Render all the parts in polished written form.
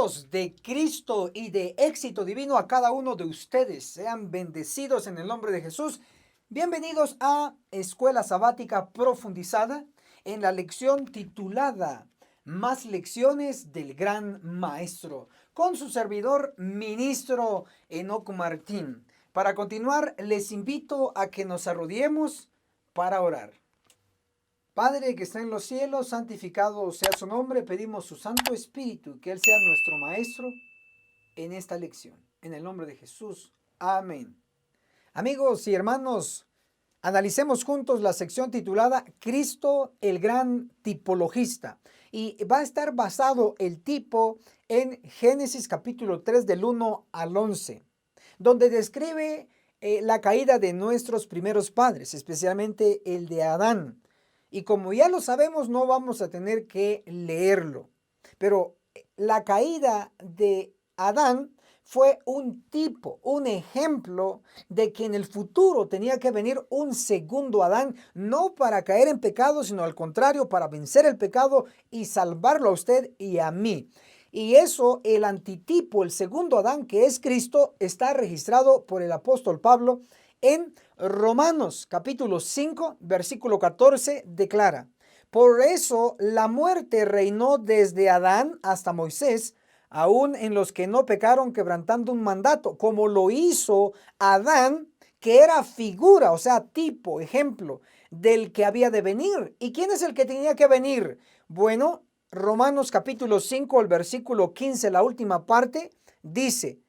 Saludos de Cristo y de éxito divino a cada uno de ustedes. Sean bendecidos en el nombre de Jesús. Bienvenidos a Escuela Sabática Profundizada en la lección titulada Más lecciones del Gran Maestro, con su servidor ministro Enoc Martín. Para continuar, les invito a que nos arrodillemos para orar. Padre que está en los cielos, santificado sea su nombre. Pedimos su Santo Espíritu, que Él sea nuestro Maestro en esta lección. En el nombre de Jesús. Amén. Amigos y hermanos, analicemos juntos la sección titulada Cristo el Gran Tipologista. Y va a estar basado el tipo en Génesis capítulo 3 del 1 al 11, donde describe la caída de nuestros primeros padres, especialmente el de Adán. Y como ya lo sabemos, no vamos a tener que leerlo. Pero la caída de Adán fue un tipo, un ejemplo de que en el futuro tenía que venir un segundo Adán, no para caer en pecado, sino al contrario, para vencer el pecado y salvarlo a usted y a mí. Y eso, el antitipo, el segundo Adán, que es Cristo, está registrado por el apóstol Pablo en Romanos capítulo 5, versículo 14, declara: por eso la muerte reinó desde Adán hasta Moisés, aún en los que no pecaron quebrantando un mandato, como lo hizo Adán, que era figura, o sea, tipo, ejemplo, del que había de venir. ¿Y quién es el que tenía que venir? Bueno, Romanos capítulo 5, el versículo 15, la última parte, dice: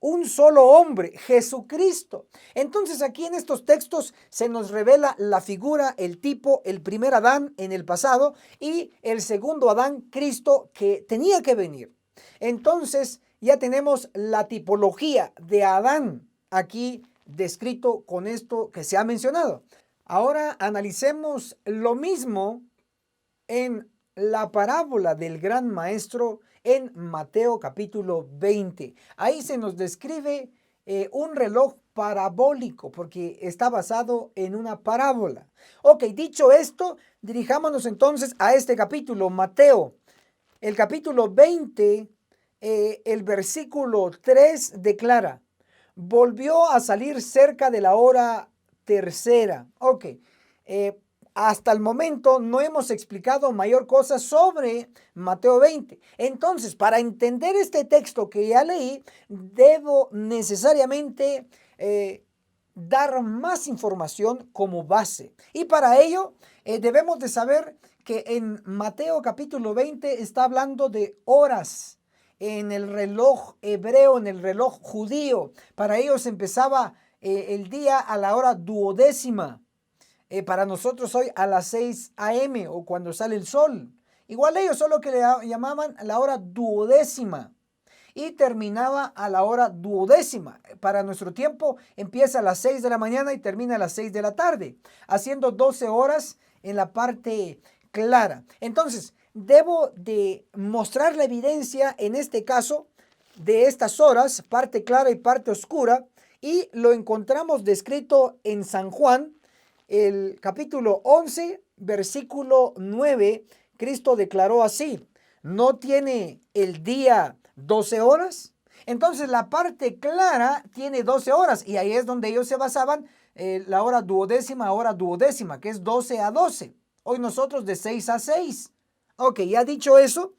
un solo hombre, Jesucristo. Entonces aquí en estos textos se nos revela la figura, el tipo, el primer Adán en el pasado y el segundo Adán, Cristo, que tenía que venir. Entonces ya tenemos la tipología de Adán aquí descrito con esto que se ha mencionado. Ahora analicemos lo mismo en la parábola del gran maestro en Mateo capítulo 20. Ahí se nos describe un reloj parabólico porque está basado en una parábola. Ok, dicho esto, dirijámonos entonces a este capítulo, Mateo. El capítulo 20, el versículo 3 declara: volvió a salir cerca de la hora tercera. Ok, hasta el momento no hemos explicado mayor cosa sobre Mateo 20. Entonces, para entender este texto que ya leí, debo necesariamente dar más información como base. Y para ello debemos de saber que en Mateo capítulo 20 está hablando de horas en el reloj hebreo, en el reloj judío. Para ellos empezaba el día a la hora duodécima. Para nosotros hoy a las 6 a.m. o cuando sale el sol. Igual ellos solo que le llamaban la hora duodécima y terminaba a la hora duodécima. Para nuestro tiempo empieza a las 6 de la mañana y termina a las 6 de la tarde, haciendo 12 horas en la parte clara. Entonces, debo de mostrar la evidencia en este caso de estas horas, parte clara y parte oscura, y lo encontramos descrito en San Juan, el capítulo 11, versículo 9. Cristo declaró así: ¿no tiene el día 12 horas? Entonces la parte clara tiene 12 horas y ahí es donde ellos se basaban, la hora duodécima, que es 12 a 12. Hoy nosotros de 6 a 6. Ok, ya dicho eso,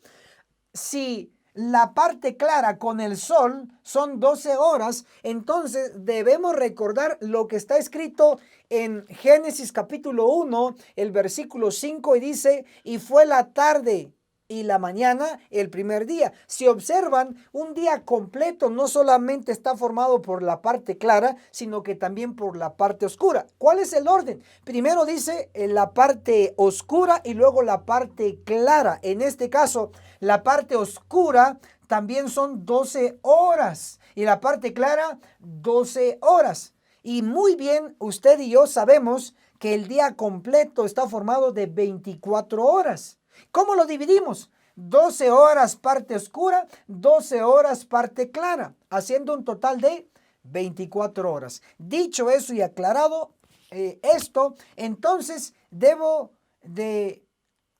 si la parte clara con el sol son 12 horas, entonces debemos recordar lo que está escrito en Génesis capítulo 1, el versículo 5, y dice: y fue la tarde y la mañana el primer día. Si observan, un día completo no solamente está formado por la parte clara, sino que también por la parte oscura. ¿Cuál es el orden? Primero dice la parte oscura y luego la parte clara. En este caso, la parte oscura también son 12 horas y la parte clara 12 horas. Y muy bien, usted y yo sabemos que el día completo está formado de 24 horas. ¿Cómo lo dividimos? 12 horas parte oscura, 12 horas parte clara, haciendo un total de 24 horas. Dicho eso y aclarado esto, entonces debo de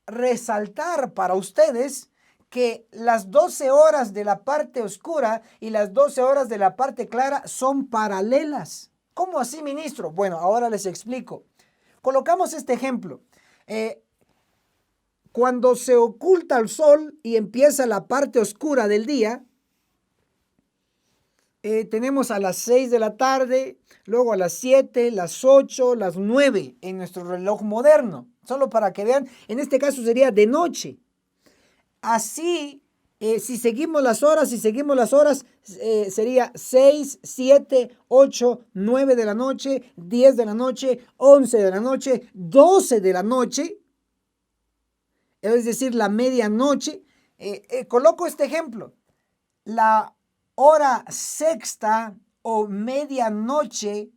resaltar para ustedes que las 12 horas de la parte oscura y las 12 horas de la parte clara son paralelas. ¿Cómo así, ministro? Bueno, ahora les explico. Colocamos este ejemplo. Cuando se oculta el sol y empieza la parte oscura del día, tenemos a las 6 de la tarde, luego a las 7, las 8, las 9 en nuestro reloj moderno. Solo para que vean, en este caso sería de noche. Así, si seguimos las horas, sería 6, 7, 8, 9 de la noche, 10 de la noche, 11 de la noche, 12 de la noche, es decir, la medianoche. Coloco este ejemplo. La hora sexta o medianoche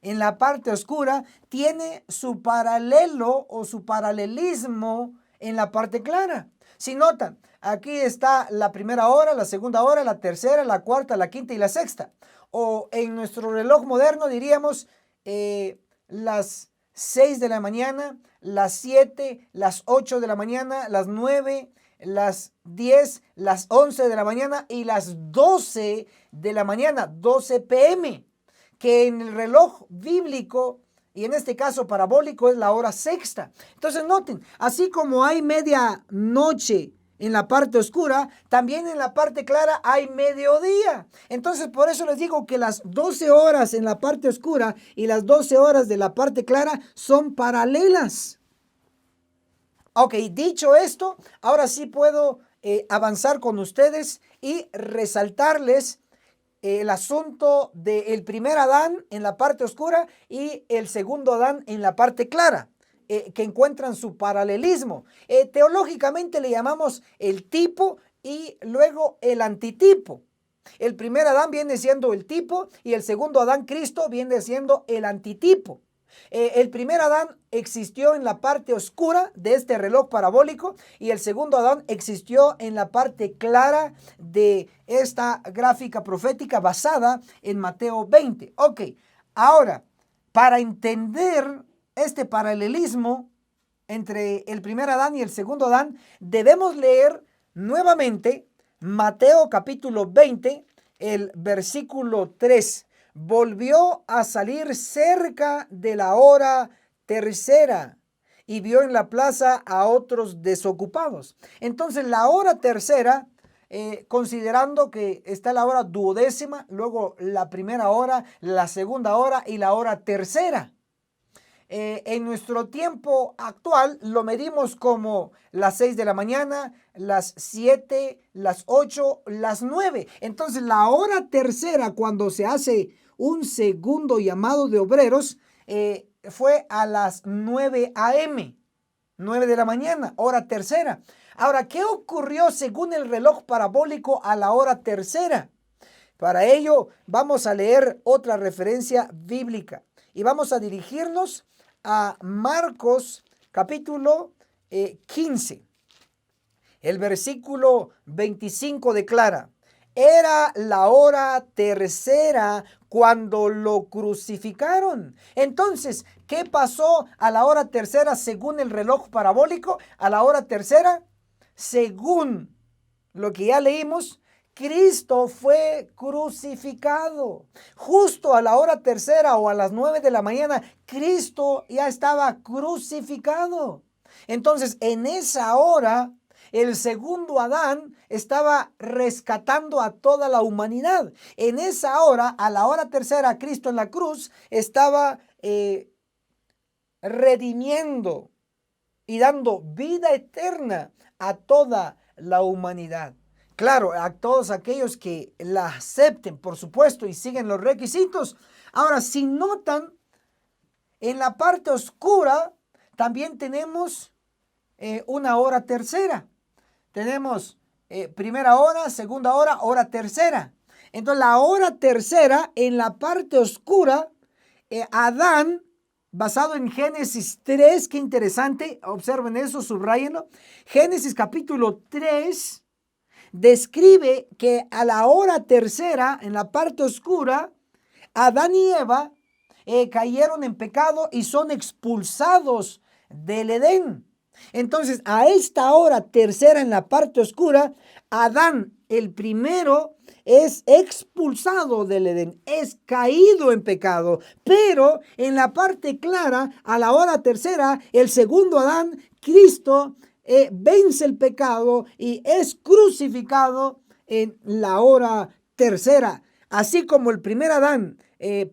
en la parte oscura tiene su paralelo o su paralelismo en la parte clara. Si notan, aquí está la primera hora, la segunda hora, la tercera, la cuarta, la quinta y la sexta. O en nuestro reloj moderno diríamos las 6 de la mañana, las 7, las 8 de la mañana, las 9, las 10, las 11 de la mañana y las 12 de la mañana, 12 p.m., que en el reloj bíblico y en este caso parabólico es la hora sexta. Entonces noten, así como hay medianoche en la parte oscura, también en la parte clara hay mediodía. Entonces por eso les digo que las 12 horas en la parte oscura y las 12 horas de la parte clara son paralelas. Ok, dicho esto, ahora sí puedo avanzar con ustedes y resaltarles el asunto del primer Adán en la parte oscura y el segundo Adán en la parte clara, que encuentran su paralelismo. Teológicamente le llamamos el tipo y luego el antitipo. El primer Adán viene siendo el tipo y el segundo Adán, Cristo, viene siendo el antitipo. El primer Adán existió en la parte oscura de este reloj parabólico y el segundo Adán existió en la parte clara de esta gráfica profética basada en Mateo 20. Ok, ahora, para entender este paralelismo entre el primer Adán y el segundo Adán, debemos leer nuevamente Mateo capítulo 20, el versículo 3. Volvió a salir cerca de la hora tercera y vio en la plaza a otros desocupados. Entonces la hora tercera, considerando que está la hora duodécima, luego la primera hora, la segunda hora y la hora tercera. En nuestro tiempo actual lo medimos como las 6 de la mañana, las 7, las 8, las 9. Entonces la hora tercera, cuando se hace un segundo llamado de obreros, fue a las 9 a.m., 9 de la mañana, hora tercera. Ahora, ¿qué ocurrió según el reloj parabólico a la hora tercera? Para ello vamos a leer otra referencia bíblica y vamos a dirigirnos a Marcos capítulo 15. El versículo 25 declara: era la hora tercera cuando lo crucificaron. Entonces, ¿qué pasó a la hora tercera según el reloj parabólico? A la hora tercera, según lo que ya leímos, Cristo fue crucificado. Justo a la hora tercera o a las 9 de la mañana, Cristo ya estaba crucificado. Entonces, en esa hora, el segundo Adán estaba rescatando a toda la humanidad. En esa hora, a la hora tercera, Cristo en la cruz estaba redimiendo y dando vida eterna a toda la humanidad. Claro, a todos aquellos que la acepten, por supuesto, y siguen los requisitos. Ahora, si notan, en la parte oscura también tenemos una hora tercera. Tenemos primera hora, segunda hora, hora tercera. Entonces, la hora tercera, en la parte oscura, Adán, basado en Génesis 3, qué interesante, observen eso, subrayenlo. Génesis capítulo 3 describe que a la hora tercera, en la parte oscura, Adán y Eva cayeron en pecado y son expulsados del Edén. Entonces, a esta hora tercera en la parte oscura, Adán, el primero, es expulsado del Edén, es caído en pecado. Pero en la parte clara, a la hora tercera, el segundo Adán, Cristo, vence el pecado y es crucificado en la hora tercera. Así como el primer Adán,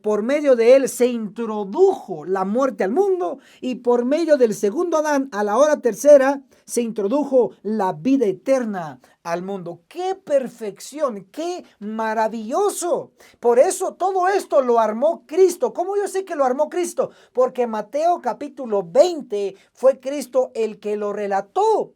por medio de él se introdujo la muerte al mundo, y por medio del segundo Adán, a la hora tercera, se introdujo la vida eterna al mundo. ¡Qué perfección! ¡Qué maravilloso! Por eso todo esto lo armó Cristo. ¿Cómo yo sé que lo armó Cristo? Porque Mateo capítulo 20 fue Cristo el que lo relató.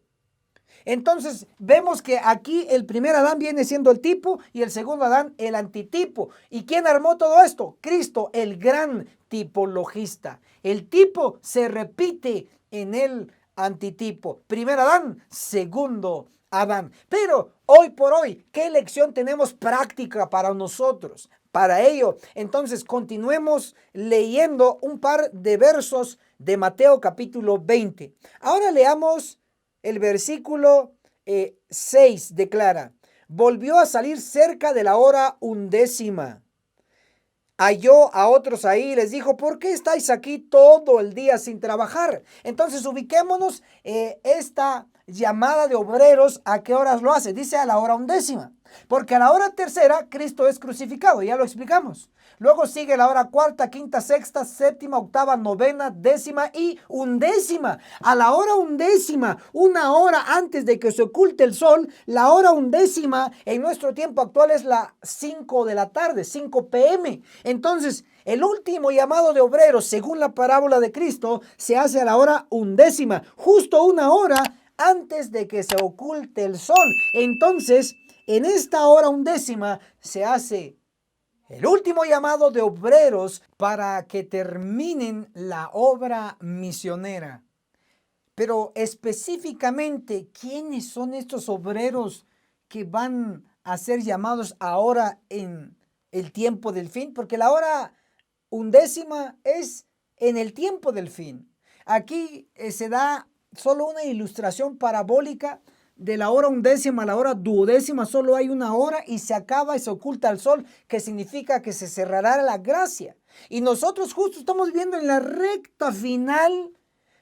Entonces vemos que aquí el primer Adán viene siendo el tipo y el segundo Adán el antitipo. ¿Y quién armó todo esto? Cristo, el gran tipologista. El tipo se repite en el antitipo. Primer Adán, segundo Adán. Pero hoy por hoy, ¿qué lección tenemos práctica para nosotros? Para ello, entonces continuemos leyendo un par de versos de Mateo capítulo 20. Ahora leamos el versículo 6 declara: volvió a salir cerca de la hora 11. Halló a otros ahí y les dijo: ¿por qué estáis aquí todo el día sin trabajar? Entonces ubiquémonos, esta llamada de obreros, ¿a qué horas lo hace? Dice a la hora 11. Porque a la hora tercera Cristo es crucificado, ya lo explicamos. Luego sigue la hora cuarta, quinta, sexta, séptima, octava, novena, décima y undécima. A la hora 11, una hora antes de que se oculte el sol, la hora 11 en nuestro tiempo actual es la 5 de la tarde, 5 p.m. Entonces, el último llamado de obreros, según la parábola de Cristo, se hace a la hora 11, justo una hora antes de que se oculte el sol. Entonces, en esta hora 11 se hace el último llamado de obreros para que terminen la obra misionera. Pero específicamente, ¿quiénes son estos obreros que van a ser llamados ahora en el tiempo del fin? Porque la hora 11 es en el tiempo del fin. Aquí se da solo una ilustración parabólica. De la hora 11 a la hora 12 solo hay una hora y se acaba y se oculta el sol, que significa que se cerrará la gracia. Y nosotros justo estamos viendo en la recta final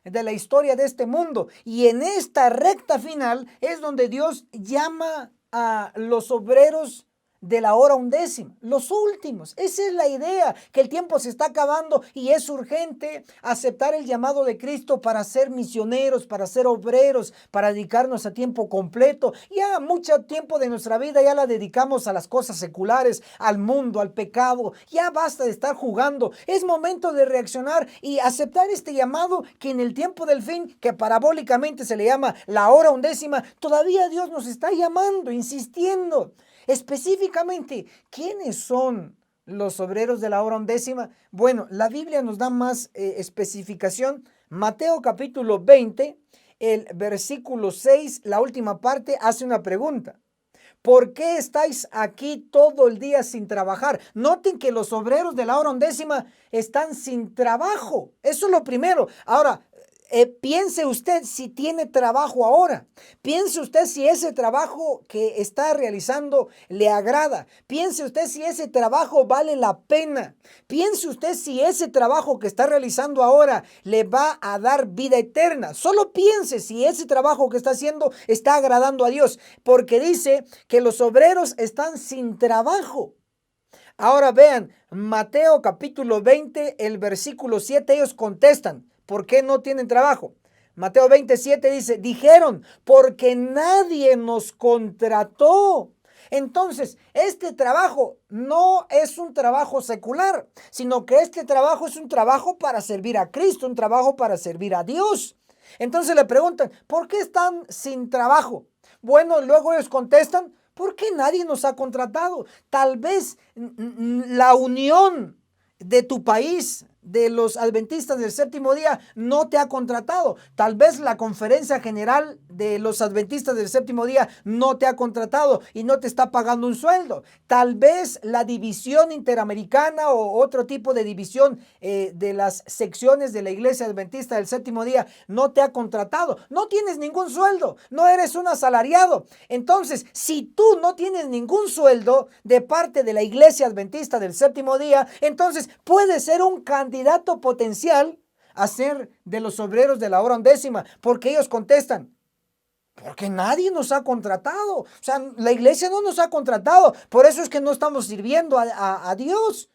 de la historia de este mundo. Y en esta recta final es donde Dios llama a los obreros de la hora 11, los últimos. Esa es la idea, que el tiempo se está acabando y es urgente aceptar el llamado de Cristo para ser misioneros, para ser obreros, para dedicarnos a tiempo completo. Ya mucho tiempo de nuestra vida ya la dedicamos a las cosas seculares, al mundo, al pecado. Ya basta de estar jugando. Es momento de reaccionar y aceptar este llamado, que en el tiempo del fin, que parabólicamente se le llama la hora 11, todavía Dios nos está llamando, insistiendo. Específicamente, ¿quiénes son los obreros de la hora 11? Bueno, la Biblia nos da más especificación. Mateo capítulo 20, el versículo 6, la última parte, hace una pregunta. ¿Por qué estáis aquí todo el día sin trabajar? Noten que los obreros de la hora 11 están sin trabajo. Eso es lo primero. Ahora, piense usted si tiene trabajo ahora. Piense usted si ese trabajo que está realizando le agrada. Piense usted si ese trabajo vale la pena. Piense usted si ese trabajo que está realizando ahora le va a dar vida eterna. Solo piense si ese trabajo que está haciendo está agradando a Dios, porque dice que los obreros están sin trabajo. Ahora vean, Mateo capítulo 20, el versículo 7, ellos contestan: ¿por qué no tienen trabajo? Mateo 27 dice: dijeron, porque nadie nos contrató. Entonces, este trabajo no es un trabajo secular, sino que este trabajo es un trabajo para servir a Cristo, un trabajo para servir a Dios. Entonces le preguntan: ¿por qué están sin trabajo? Bueno, luego ellos contestan: ¿por qué nadie nos ha contratado? Tal vez la unión de tu país, de los adventistas del séptimo día no te ha contratado. Tal vez la conferencia general de los adventistas del séptimo día no te ha contratado y no te está pagando un sueldo. Tal vez la división interamericana o otro tipo de división de las secciones de la iglesia adventista del séptimo día no te ha contratado. No tienes ningún sueldo, no eres un asalariado. Entonces, si tú no tienes ningún sueldo de parte de la iglesia adventista del séptimo día, entonces puedes ser un candidato potencial a ser de los obreros de la hora undécima, porque ellos contestan: porque nadie nos ha contratado. O sea, la iglesia no nos ha contratado, por eso es que no estamos sirviendo a Dios.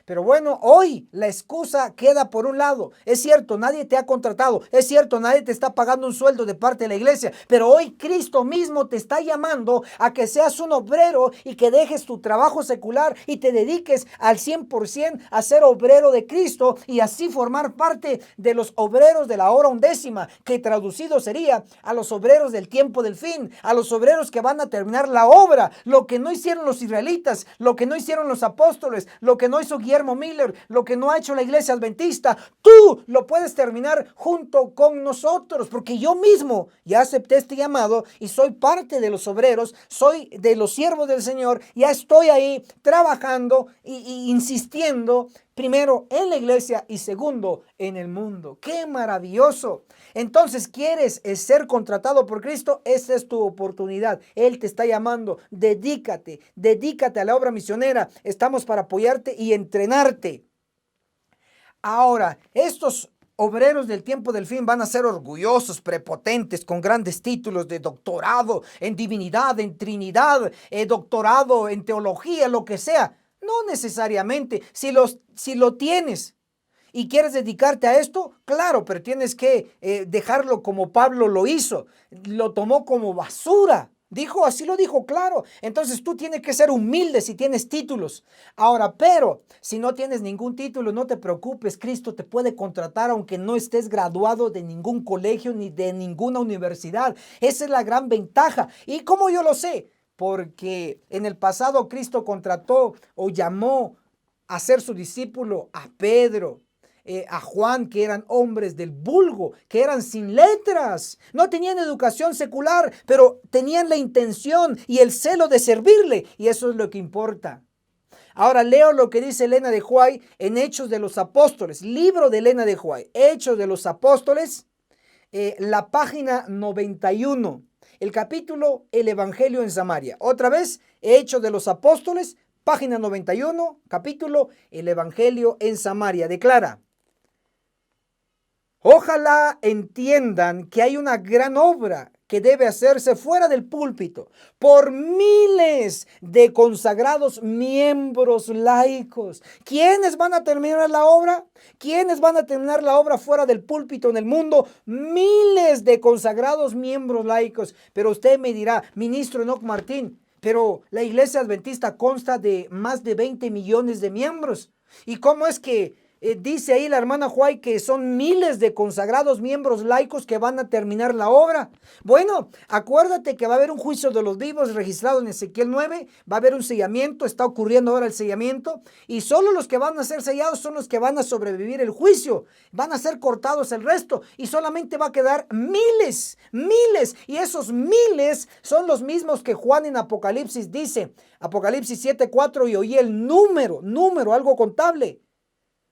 Pero bueno, hoy la excusa queda por un lado. Es cierto, nadie te ha contratado. Es cierto, nadie te está pagando un sueldo de parte de la iglesia. Pero hoy Cristo mismo te está llamando a que seas un obrero y que dejes tu trabajo secular y te dediques al 100% a ser obrero de Cristo y así formar parte de los obreros de la hora undécima, que traducido sería a los obreros del tiempo del fin, a los obreros que van a terminar la obra, lo que no hicieron los israelitas, lo que no hicieron los apóstoles, lo que no hizo Guillermo Miller, lo que no ha hecho la iglesia adventista. Tú lo puedes terminar junto con nosotros, porque yo mismo ya acepté este llamado y soy parte de los obreros, soy de los siervos del Señor, ya estoy ahí trabajando y insistiendo, primero en la iglesia y segundo en el mundo. ¡Qué maravilloso! Entonces, ¿quieres ser contratado por Cristo? Esa es tu oportunidad. Él te está llamando. Dedícate a la obra misionera. Estamos para apoyarte y entrenarte. Ahora, estos obreros del tiempo del fin van a ser orgullosos, prepotentes, con grandes títulos de doctorado en divinidad, en Trinidad, doctorado en teología, lo que sea. No necesariamente. Si lo tienes y quieres dedicarte a esto, claro, pero tienes que dejarlo como Pablo lo hizo. Lo tomó como basura. Así lo dijo, claro. Entonces tú tienes que ser humilde si tienes títulos. Ahora, pero si no tienes ningún título, no te preocupes. Cristo te puede contratar aunque no estés graduado de ningún colegio ni de ninguna universidad. Esa es la gran ventaja. ¿Y cómo yo lo sé? Porque en el pasado Cristo contrató o llamó a ser su discípulo a Pedro, a Juan, que eran hombres del vulgo, que eran sin letras, no tenían educación secular, pero tenían la intención y el celo de servirle, y eso es lo que importa. Ahora leo lo que dice Elena de White en Hechos de los Apóstoles, libro de Elena de White, Hechos de los Apóstoles, la página 91. El capítulo, el Evangelio en Samaria. Otra vez, Hechos de los Apóstoles, página 91, capítulo, el Evangelio en Samaria. Declara: ojalá entiendan que hay una gran obra que debe hacerse fuera del púlpito por miles de consagrados miembros laicos. ¿Quiénes van a terminar la obra? ¿Quiénes van a terminar la obra fuera del púlpito en el mundo? Miles de consagrados miembros laicos. Pero usted me dirá, ministro Enoch Martín, pero la iglesia adventista consta de más de 20 millones de miembros. ¿Y cómo es que dice ahí la hermana White que son miles de consagrados miembros laicos que van a terminar la obra? Bueno, acuérdate que va a haber un juicio de los vivos registrado en Ezequiel 9, va a haber un sellamiento, está ocurriendo ahora el sellamiento, y solo los que van a ser sellados son los que van a sobrevivir el juicio, van a ser cortados el resto, y solamente va a quedar miles, y esos miles son los mismos que Juan en Apocalipsis dice, Apocalipsis 7:4, y oí el número, algo contable.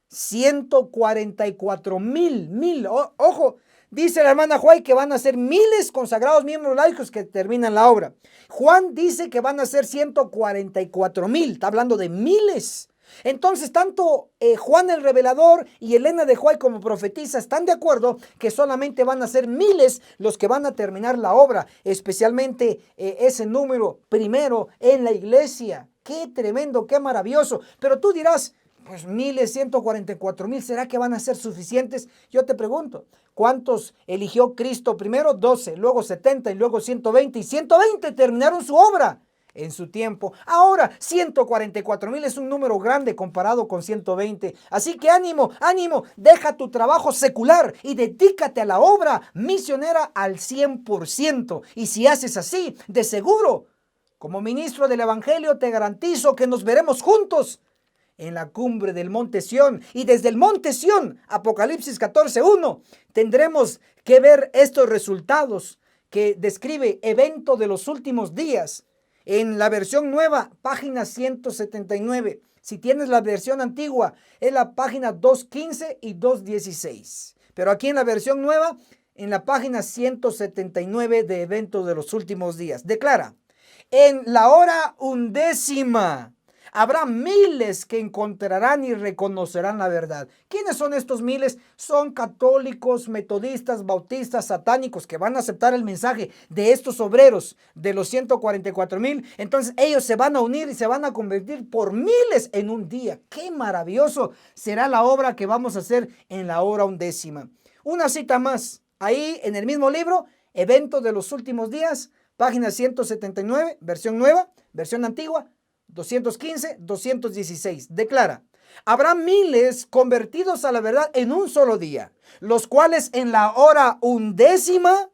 144,000. Ojo, dice la hermana White que van a ser miles consagrados miembros laicos que terminan la obra. Juan dice que van a ser 144,000. Está hablando de miles. Entonces, tanto Juan el Revelador y Elena de White como profetisa están de acuerdo que solamente van a ser miles los que van a terminar la obra, especialmente ese número primero en la iglesia. Qué tremendo, qué maravilloso. Pero tú dirás, pues miles, 144,000, ¿será que van a ser suficientes? Yo te pregunto, ¿cuántos eligió Cristo primero? 12, luego 70 y luego 120. Y 120 terminaron su obra en su tiempo. Ahora, 144,000 es un número grande comparado con 120. Así que ánimo, deja tu trabajo secular y dedícate a la obra misionera al 100%. Y si haces así, de seguro, como ministro del Evangelio, te garantizo que nos veremos juntos en la cumbre del monte Sión. Y desde el monte Sión, Apocalipsis 14:1, tendremos que ver estos resultados que describe evento de los últimos días. En la versión nueva, página 179. Si tienes la versión antigua, es la página 215 y 216. Pero aquí en la versión nueva, en la página 179 de eventos de los últimos días, declara: en la hora undécima habrá miles que encontrarán y reconocerán la verdad. ¿Quiénes son estos miles? Son católicos, metodistas, bautistas, satánicos, que van a aceptar el mensaje de estos obreros, de los 144,000. Entonces ellos se van a unir y se van a convertir por miles en un día. ¡Qué maravilloso será la obra que vamos a hacer en la hora undécima! Una cita más, ahí en el mismo libro, Eventos de los últimos días, página 179, versión nueva, versión antigua, 215, 216. Declara: habrá miles convertidos a la verdad en un solo día, los cuales en la hora undécima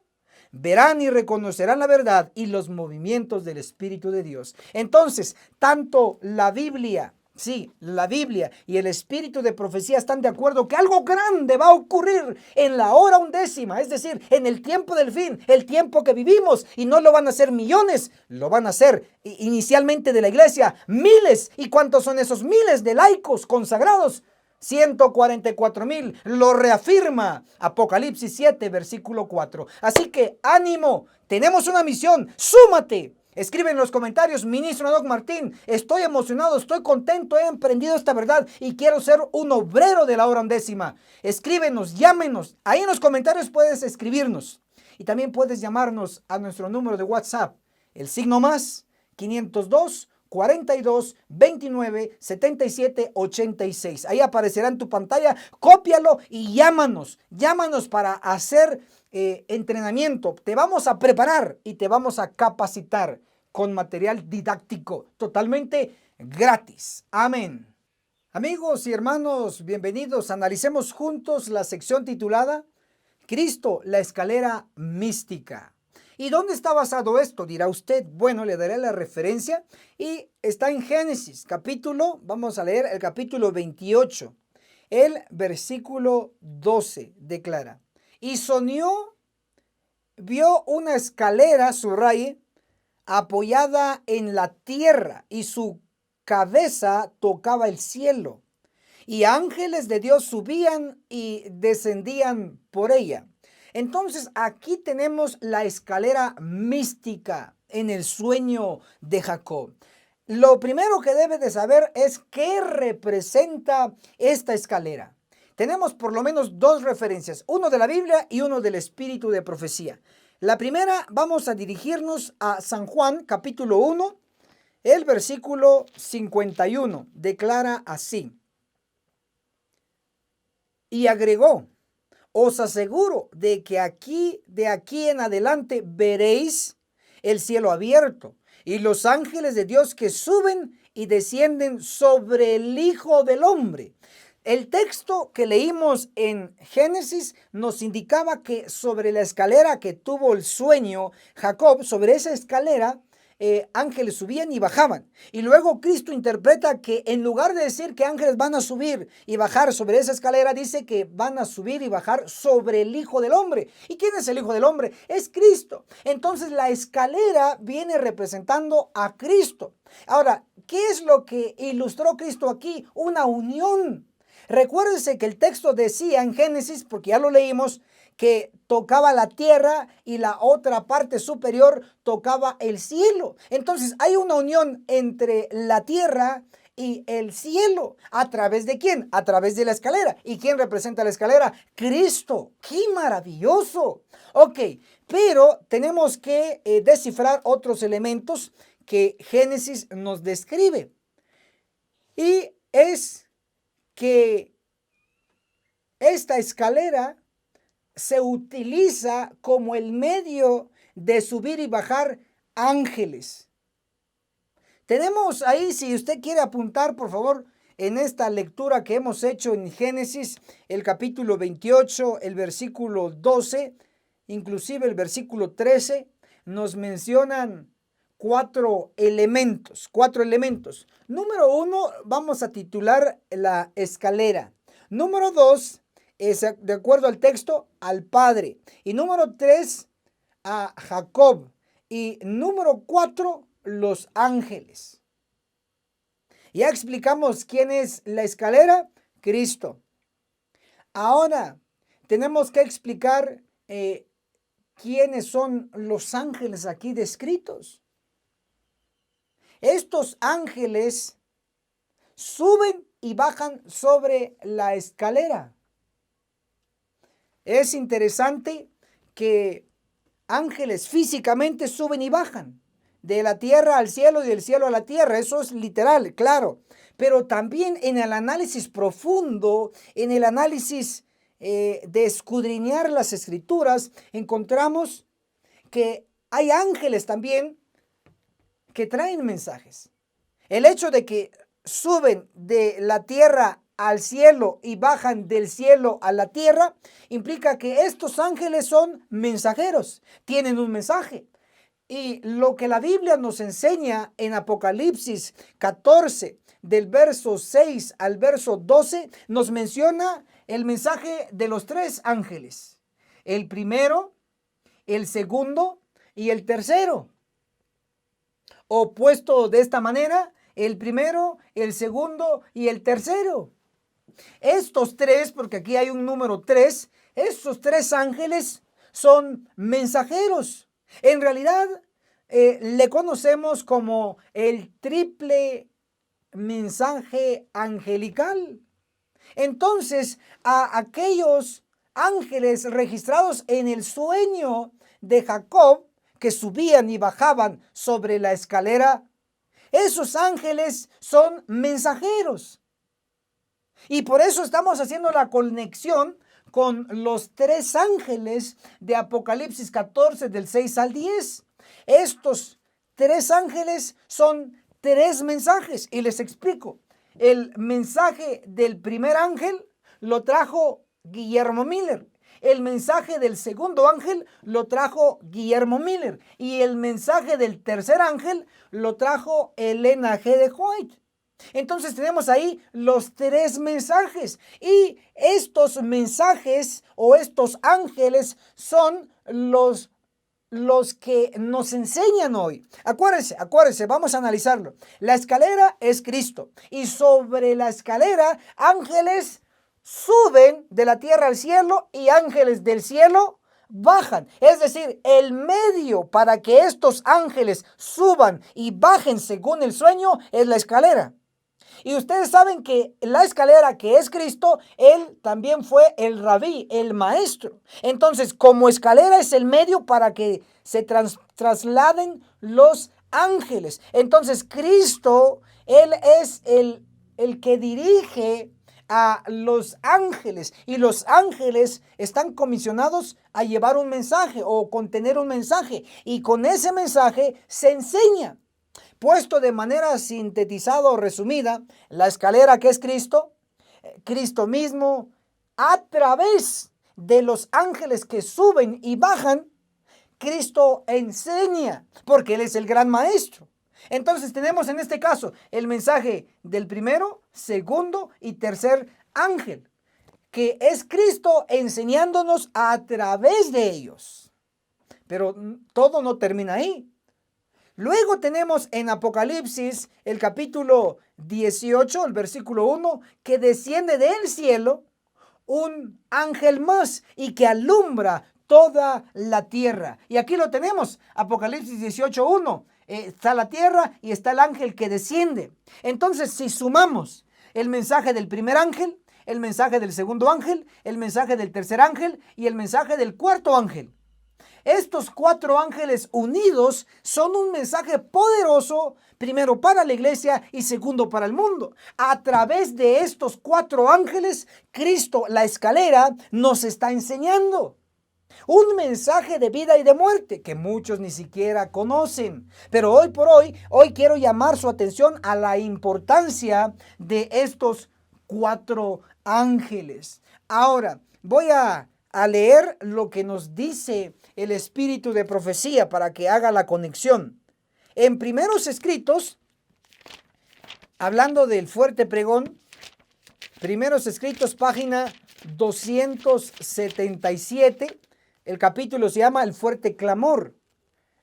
verán y reconocerán la verdad y los movimientos del Espíritu de Dios. Entonces, tanto la Biblia, la Biblia y el espíritu de profecía están de acuerdo que algo grande va a ocurrir en la hora undécima, es decir, en el tiempo del fin, el tiempo que vivimos, y no lo van a hacer millones, lo van a hacer inicialmente de la iglesia, miles. ¿Y cuántos son esos miles de laicos consagrados? 144,000, lo reafirma Apocalipsis 7, versículo 4. Así que ánimo, tenemos una misión, súmate. Escribe en los comentarios: ministro Enoch Martín, estoy emocionado, estoy contento, he emprendido esta verdad y quiero ser un obrero de la hora undécima. Escríbenos, llámenos, ahí en los comentarios puedes escribirnos. Y también puedes llamarnos a nuestro número de WhatsApp, el signo más 502 42 29 77 86. Ahí aparecerá en tu pantalla, cópialo y llámanos para hacer entrenamiento. Te vamos a preparar y te vamos a capacitar con material didáctico totalmente gratis. Amén. Amigos y hermanos, bienvenidos. Analicemos juntos la sección titulada Cristo, la escalera mística. ¿Y dónde está basado esto? Dirá usted. Bueno, le daré la referencia y está en Génesis, vamos a leer el capítulo 28. El versículo 12 declara: y soñó, vio una escalera, subraye, apoyada en la tierra, y su cabeza tocaba el cielo, y ángeles de Dios subían y descendían por ella. Entonces aquí tenemos la escalera mística en el sueño de Jacob. Lo primero que debe de saber es qué representa esta escalera. Tenemos por lo menos dos referencias, uno de la Biblia y uno del espíritu de profecía. La primera, vamos a dirigirnos a San Juan, capítulo 1, el versículo 51. Declara así: y agregó: os aseguro de que de aquí en adelante veréis el cielo abierto y los ángeles de Dios que suben y descienden sobre el Hijo del Hombre. El texto que leímos en Génesis nos indicaba que sobre la escalera que tuvo el sueño Jacob, sobre esa escalera, ángeles subían y bajaban. Y luego Cristo interpreta que en lugar de decir que ángeles van a subir y bajar sobre esa escalera, dice que van a subir y bajar sobre el Hijo del Hombre. ¿Y quién es el Hijo del Hombre? Es Cristo. Entonces la escalera viene representando a Cristo. Ahora, ¿qué es lo que ilustró Cristo aquí? Una unión. Recuérdense que el texto decía en Génesis, porque ya lo leímos, que tocaba la tierra y la otra parte superior tocaba el cielo. Entonces hay una unión entre la tierra y el cielo. ¿A través de quién? A través de la escalera. ¿Y quién representa la escalera? Cristo. ¡Qué maravilloso! Ok, pero tenemos que descifrar otros elementos que Génesis nos describe. Y es que esta escalera se utiliza como el medio de subir y bajar ángeles. Tenemos ahí, si usted quiere apuntar, por favor, en esta lectura que hemos hecho en Génesis, el capítulo 28, el versículo 12, inclusive el versículo 13, nos mencionan cuatro elementos, cuatro elementos. Número 1, vamos a titular la escalera. Número 2, es de acuerdo al texto, al Padre. Y número 3, a Jacob. Y número 4, los ángeles. Ya explicamos quién es la escalera, Cristo. Ahora tenemos que explicar quiénes son los ángeles aquí descritos. Estos ángeles suben y bajan sobre la escalera. Es interesante que ángeles físicamente suben y bajan de la tierra al cielo y del cielo a la tierra. Eso es literal, claro. Pero también en el análisis profundo, en el análisis de escudriñar las escrituras, encontramos que hay ángeles también que traen mensajes. El hecho de que suben de la tierra al cielo y bajan del cielo a la tierra implica que estos ángeles son mensajeros, tienen un mensaje. Y lo que la Biblia nos enseña en Apocalipsis 14, del verso 6 al verso 12, nos menciona el mensaje de los tres ángeles. El primero, el segundo y el tercero. O puesto de esta manera, el primero, el segundo y el tercero. Estos tres, porque aquí hay un número 3, estos tres ángeles son mensajeros. En realidad, le conocemos como el triple mensaje angelical. Entonces, a aquellos ángeles registrados en el sueño de Jacob, que subían y bajaban sobre la escalera, esos ángeles son mensajeros. Y por eso estamos haciendo la conexión con los tres ángeles de Apocalipsis 14 del 6 al 10. Estos tres ángeles son tres mensajes y les explico. El mensaje del primer ángel lo trajo Guillermo Miller. El mensaje del segundo ángel lo trajo Guillermo Miller. Y el mensaje del tercer ángel lo trajo Elena G. de White. Entonces tenemos ahí los tres mensajes. Y estos mensajes o estos ángeles son los que nos enseñan hoy. Acuérdense, vamos a analizarlo. La escalera es Cristo. Y sobre la escalera, ángeles suben de la tierra al cielo y ángeles del cielo bajan. Es decir, el medio para que estos ángeles suban y bajen según el sueño es la escalera. Y ustedes saben que la escalera, que es Cristo, Él también fue el rabí, el maestro. Entonces, como escalera es el medio para que se trasladen los ángeles. Entonces, Cristo, Él es el que dirige a los ángeles. Y los ángeles están comisionados a llevar un mensaje o contener un mensaje. Y con ese mensaje se enseña. Puesto de manera sintetizada o resumida, la escalera que es Cristo, Cristo mismo, a través de los ángeles que suben y bajan, Cristo enseña, porque Él es el gran maestro. Entonces tenemos en este caso el mensaje del primero, segundo y tercer ángel, que es Cristo enseñándonos a través de ellos. Pero todo no termina ahí. Luego tenemos en Apocalipsis el capítulo 18, el versículo 1, que desciende del cielo un ángel más y que alumbra toda la tierra. Y aquí lo tenemos, Apocalipsis 18, 1. Está la tierra y está el ángel que desciende. Entonces, si sumamos el mensaje del primer ángel, el mensaje del segundo ángel, el mensaje del tercer ángel y el mensaje del cuarto ángel, estos cuatro ángeles unidos son un mensaje poderoso, primero para la iglesia y segundo para el mundo. A través de estos cuatro ángeles, Cristo, la escalera, nos está enseñando un mensaje de vida y de muerte que muchos ni siquiera conocen. Pero hoy por hoy quiero llamar su atención a la importancia de estos cuatro ángeles. Ahora, voy a leer lo que nos dice el espíritu de profecía para que haga la conexión. En Primeros Escritos, hablando del fuerte pregón, Primeros Escritos, página 277, el capítulo se llama El fuerte clamor.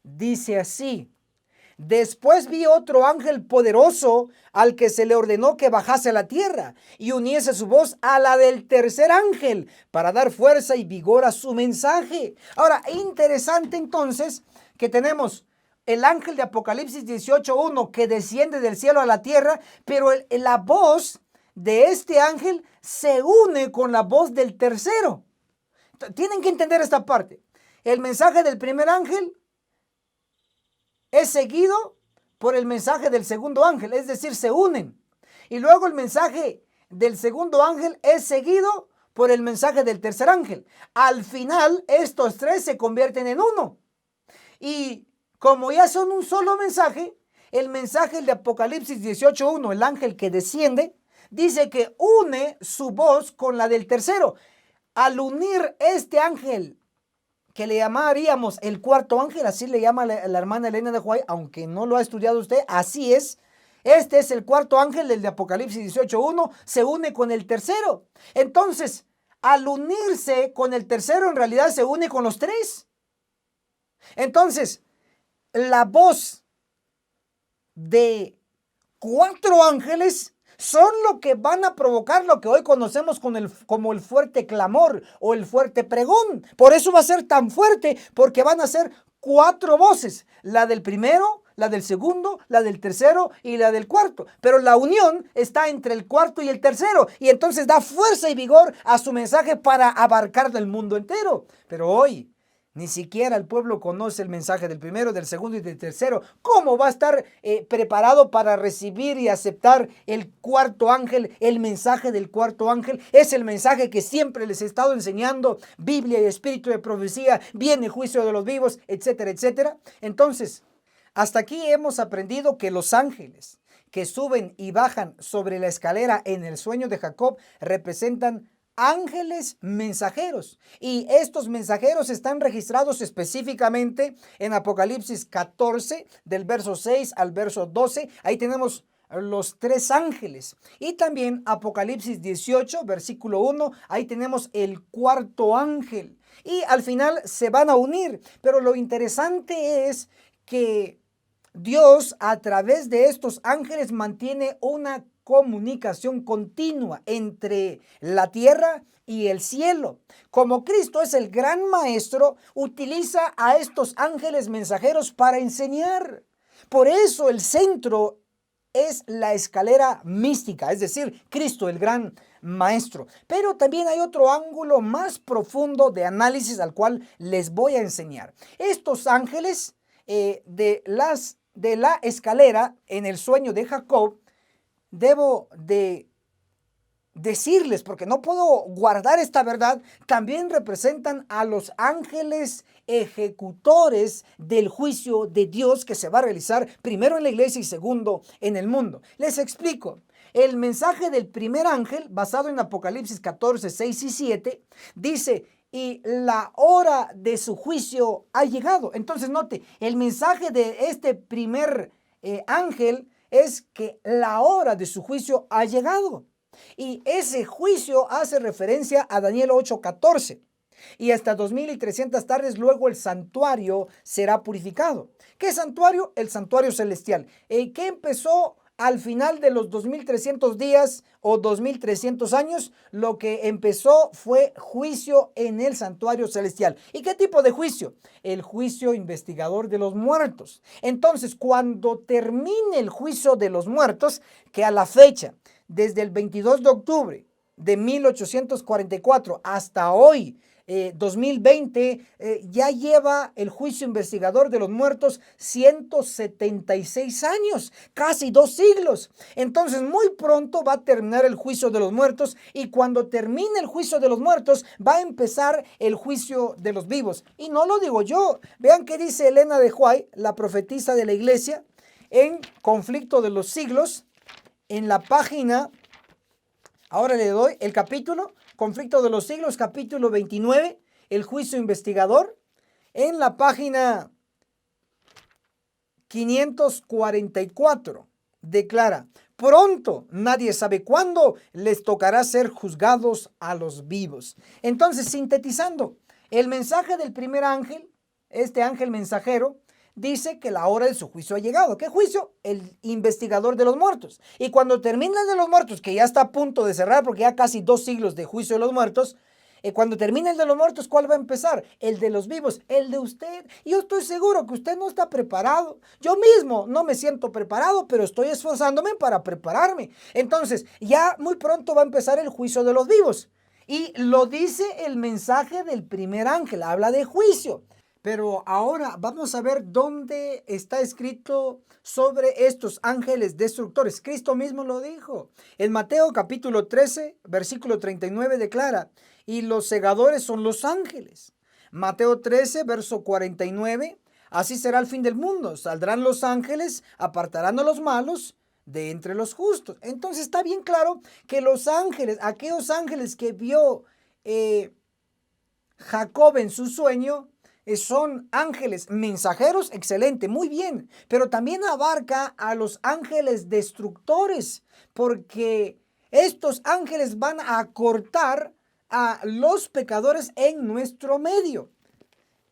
Dice así: después vi otro ángel poderoso al que se le ordenó que bajase a la tierra y uniese su voz a la del tercer ángel para dar fuerza y vigor a su mensaje. Ahora, interesante entonces que tenemos el ángel de Apocalipsis 18:1 que desciende del cielo a la tierra, pero la voz de este ángel se une con la voz del tercero. Tienen que entender esta parte. El mensaje del primer ángel es seguido por el mensaje del segundo ángel, es decir, se unen. Y luego el mensaje del segundo ángel es seguido por el mensaje del tercer ángel. Al final, estos tres se convierten en uno. Y como ya son un solo mensaje, el mensaje de Apocalipsis 18:1, el ángel que desciende, dice que une su voz con la del tercero. Al unir este ángel, que le llamaríamos el cuarto ángel, así le llama la hermana Elena de White, aunque no lo ha estudiado usted, así es. Este es el cuarto ángel, el de Apocalipsis 18:1, se une con el tercero. Entonces, al unirse con el tercero, en realidad se une con los tres. Entonces, la voz de cuatro ángeles son lo que van a provocar lo que hoy conocemos como el fuerte clamor o el fuerte pregón. Por eso va a ser tan fuerte, porque van a ser cuatro voces: la del primero, la del segundo, la del tercero y la del cuarto. Pero la unión está entre el cuarto y el tercero, y entonces da fuerza y vigor a su mensaje para abarcar el mundo entero. Pero hoy ni siquiera el pueblo conoce el mensaje del primero, del segundo y del tercero. ¿Cómo va a estar preparado para recibir y aceptar el cuarto ángel? El mensaje del cuarto ángel es el mensaje que siempre les he estado enseñando: Biblia y espíritu de profecía, viene juicio de los vivos, etcétera, etcétera. Entonces, hasta aquí hemos aprendido que los ángeles que suben y bajan sobre la escalera en el sueño de Jacob representan ángeles mensajeros, y estos mensajeros están registrados específicamente en Apocalipsis 14 del verso 6 al verso 12. Ahí tenemos los tres ángeles, y también Apocalipsis 18 versículo 1, ahí tenemos el cuarto ángel, y al final se van a unir. Pero lo interesante es que Dios, a través de estos ángeles, mantiene una comunicación continua entre la tierra y el cielo. Como Cristo es el gran maestro, utiliza a estos ángeles mensajeros para enseñar. Por eso el centro es la escalera mística, es decir, Cristo, el gran maestro. Pero también hay otro ángulo más profundo de análisis al cual les voy a enseñar. Estos ángeles de la escalera en el sueño de Jacob, debo de decirles, porque no puedo guardar esta verdad, también representan a los ángeles ejecutores del juicio de Dios que se va a realizar primero en la iglesia y segundo en el mundo. Les explico. El mensaje del primer ángel, basado en Apocalipsis 14, 6 y 7, dice: y la hora de su juicio ha llegado. Entonces note, el mensaje de este primer ángel es que la hora de su juicio ha llegado. Y ese juicio hace referencia a Daniel 8:14. Y hasta 2300 tardes luego el santuario será purificado. ¿Qué santuario? El santuario celestial. ¿Qué empezó al final de los 2300 días o 2300 años? Lo que empezó fue juicio en el santuario celestial. ¿Y qué tipo de juicio? El juicio investigador de los muertos. Entonces, cuando termine el juicio de los muertos, que a la fecha, desde el 22 de octubre de 1844 hasta hoy, 2020, ya lleva el juicio investigador de los muertos 176 años, casi 2 siglos. Entonces muy pronto va a terminar el juicio de los muertos, y cuando termine el juicio de los muertos va a empezar el juicio de los vivos. Y no lo digo yo, vean qué dice Elena de White, la profetisa de la iglesia, en Conflicto de los Siglos, en la página, ahora le doy el capítulo, Conflicto de los Siglos, capítulo 29, el juicio investigador, en la página 544 declara: pronto, nadie sabe cuándo les tocará ser juzgados a los vivos. Entonces, sintetizando, el mensaje del primer ángel, este ángel mensajero, dice que la hora de su juicio ha llegado. ¿Qué juicio? El investigador de los muertos. Y cuando termina el de los muertos, que ya está a punto de cerrar, porque ya casi 2 siglos de juicio de los muertos, cuando termine el de los muertos, ¿cuál va a empezar? El de los vivos, el de usted. Y yo estoy seguro que usted no está preparado. Yo mismo no me siento preparado, pero estoy esforzándome para prepararme. Entonces, ya muy pronto va a empezar el juicio de los vivos. Y lo dice el mensaje del primer ángel, habla de juicio. Pero ahora vamos a ver dónde está escrito sobre estos ángeles destructores. Cristo mismo lo dijo. En Mateo capítulo 13, versículo 39 declara: y los segadores son los ángeles. Mateo 13, verso 49, así será el fin del mundo. Saldrán los ángeles, apartarán a los malos de entre los justos. Entonces está bien claro que los ángeles, aquellos ángeles que vio Jacob en su sueño, son ángeles mensajeros, excelente, muy bien, pero también abarca a los ángeles destructores, porque estos ángeles van a cortar a los pecadores en nuestro medio.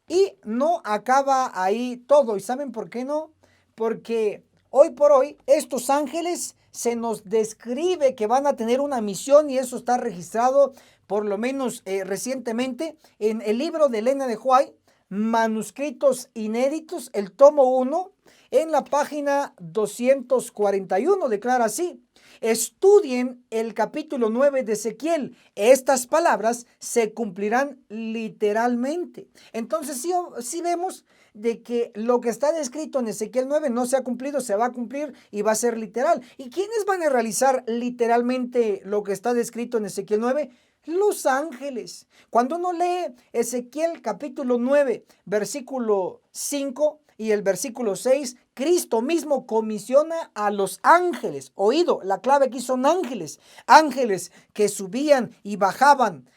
Y no acaba ahí todo. ¿Y saben por qué no? Porque hoy por hoy estos ángeles se nos describe que van a tener una misión, y eso está registrado por lo menos recientemente en el libro de Elena de White, Manuscritos Inéditos, el tomo 1, en la página 241, declara así: estudien el capítulo 9 de Ezequiel. Estas palabras se cumplirán literalmente. Entonces sí vemos de que lo que está descrito en Ezequiel 9 no se ha cumplido, se va a cumplir y va a ser literal. ¿Y quiénes van a realizar literalmente lo que está descrito en Ezequiel 9? Los ángeles. Cuando uno lee Ezequiel capítulo 9, versículo 5 y el versículo 6, Cristo mismo comisiona a los ángeles. Oído, la clave aquí son ángeles. Ángeles que subían y bajaban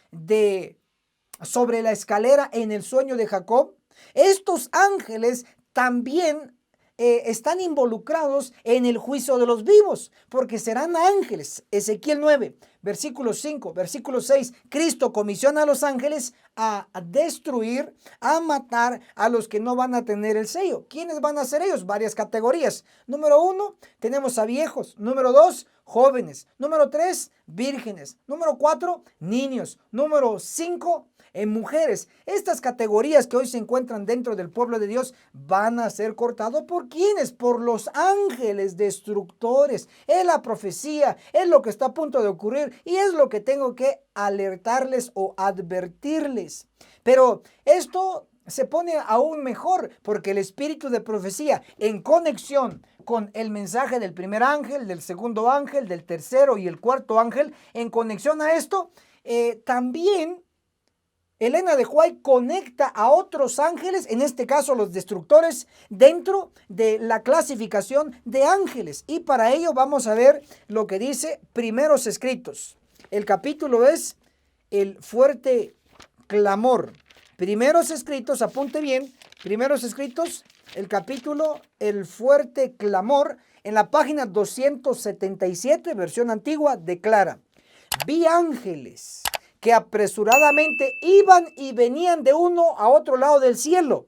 sobre la escalera en el sueño de Jacob. Estos ángeles también están involucrados en el juicio de los vivos, porque serán ángeles. Ezequiel 9, versículo 5, versículo 6, Cristo comisiona a los ángeles a destruir, a matar a los que no van a tener el sello. ¿Quiénes van a ser ellos? Varias categorías. Número 1, tenemos a viejos. Número 2, jóvenes. Número 3, vírgenes. Número 4, niños. Número 5, en mujeres. Estas categorías que hoy se encuentran dentro del pueblo de Dios van a ser cortados. ¿Por quiénes? Por los ángeles destructores. Es la profecía, es lo que está a punto de ocurrir y es lo que tengo que alertarles o advertirles. Pero esto se pone aún mejor, porque el espíritu de profecía, en conexión con el mensaje del primer ángel, del segundo ángel, del tercero y el cuarto ángel, en conexión a esto, también Elena de White conecta a otros ángeles, en este caso los destructores, dentro de la clasificación de ángeles. Y para ello vamos a ver lo que dice Primeros Escritos. El capítulo es el fuerte clamor. Primeros Escritos, apunte bien, Primeros Escritos, el capítulo, el fuerte clamor, en la página 277, versión antigua, declara: vi ángeles que apresuradamente iban y venían de uno a otro lado del cielo.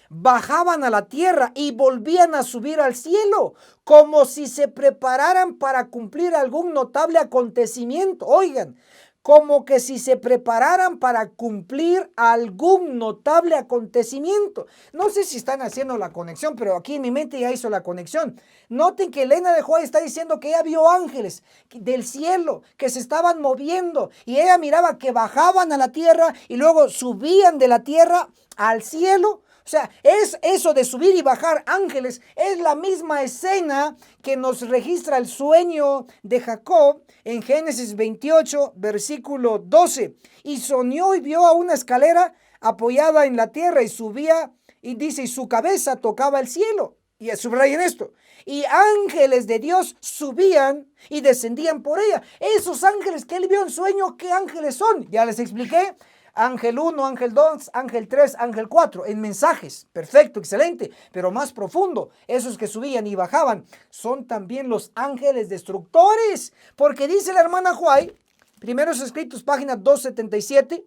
Bajaban a la tierra y volvían a subir al cielo, como si se prepararan para cumplir algún notable acontecimiento. Oigan, como que si se prepararan para cumplir algún notable acontecimiento. No sé si están haciendo la conexión, pero aquí en mi mente ya hizo la conexión. Noten que Elena de White está diciendo que ella vio ángeles del cielo que se estaban moviendo y ella miraba que bajaban a la tierra y luego subían de la tierra al cielo. O sea, es eso de subir y bajar ángeles, es la misma escena que nos registra el sueño de Jacob en Génesis 28, versículo 12. Y soñó y vio a una escalera apoyada en la tierra y subía, y dice, y su cabeza tocaba el cielo. Y subrayen esto. Y ángeles de Dios subían y descendían por ella. Esos ángeles que él vio en sueño, ¿qué ángeles son? Ya les expliqué. ángel 1, ángel 2, ángel 3, ángel 4, en mensajes. Perfecto, excelente, pero más profundo, esos que subían y bajaban, son también los ángeles destructores, porque dice la hermana White, Primeros Escritos, página 277,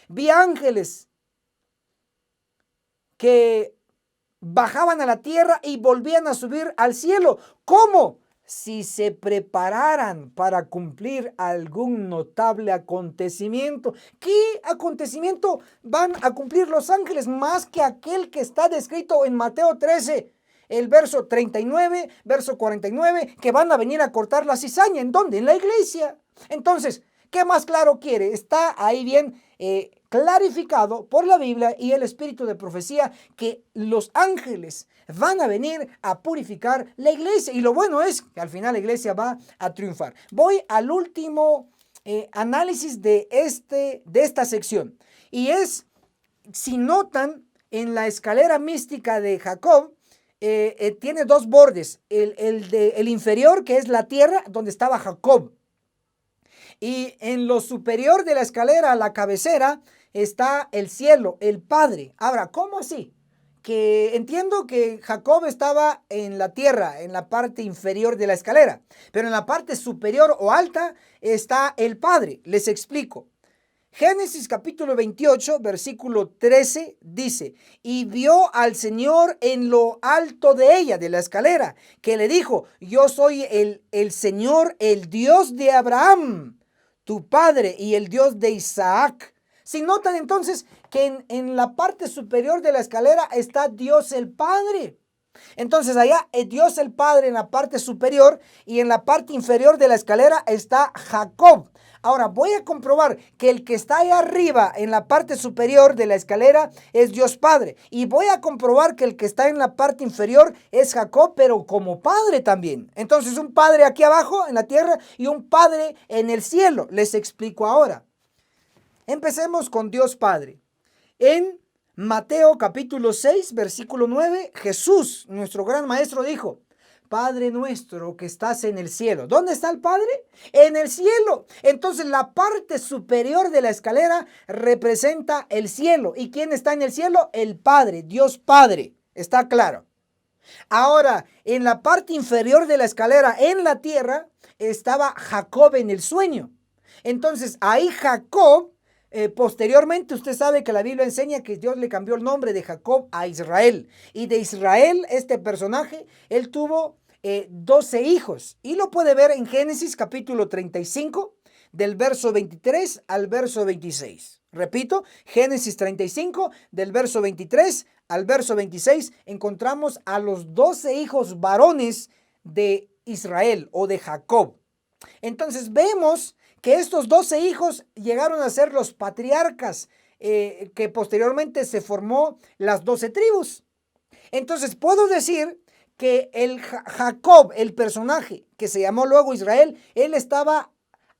vi ángeles que bajaban a la tierra y volvían a subir al cielo. ¿Cómo? Si se prepararan para cumplir algún notable acontecimiento. ¿Qué acontecimiento van a cumplir los ángeles más que aquel que está descrito en Mateo 13? El verso 39, verso 49, que van a venir a cortar la cizaña. ¿En dónde? En la iglesia. Entonces, ¿qué más claro quiere? Está ahí bien clarificado por la Biblia y el espíritu de profecía que los ángeles van a venir a purificar la iglesia. Y lo bueno es que al final la iglesia va a triunfar. Voy al último análisis de esta sección. Y es, si notan, en la escalera mística de Jacob, tiene dos bordes. El inferior, que es la tierra, donde estaba Jacob. Y en lo superior de la escalera, la cabecera, está el cielo, el Padre. Ahora, ¿cómo así? Que entiendo que Jacob estaba en la tierra, en la parte inferior de la escalera, pero en la parte superior o alta está el Padre. Les explico. Génesis capítulo 28, versículo 13 dice, y vio al Señor en lo alto de ella, de la escalera, que le dijo, yo soy el Señor, el Dios de Abraham, tu padre, y el Dios de Isaac. Si notan entonces que en la parte superior de la escalera está Dios el Padre. Entonces allá Dios el Padre en la parte superior y en la parte inferior de la escalera está Jacob. Ahora voy a comprobar que el que está ahí arriba en la parte superior de la escalera es Dios Padre. Y voy a comprobar que el que está en la parte inferior es Jacob, pero como padre también. Entonces un padre aquí abajo en la tierra y un padre en el cielo. Les explico ahora. Empecemos con Dios Padre. En Mateo capítulo 6, versículo 9, Jesús, nuestro gran maestro, dijo, Padre nuestro que estás en el cielo. ¿Dónde está el Padre? En el cielo. Entonces la parte superior de la escalera representa el cielo. ¿Y quién está en el cielo? El Padre, Dios Padre. ¿Está claro? Ahora, en la parte inferior de la escalera, en la tierra, estaba Jacob en el sueño. Entonces ahí Jacob, posteriormente usted sabe que la Biblia enseña que Dios le cambió el nombre de Jacob a Israel. Y de Israel, este personaje, él tuvo 12 hijos. Y lo puede ver en Génesis capítulo 35, del verso 23 al verso 26. Repito, Génesis 35, del verso 23 al verso 26, encontramos a los 12 hijos varones de Israel o de Jacob. Entonces vemos que estos 12 hijos llegaron a ser los patriarcas, que posteriormente se formó las 12 tribus. Entonces puedo decir que el Jacob, el personaje que se llamó luego Israel, él estaba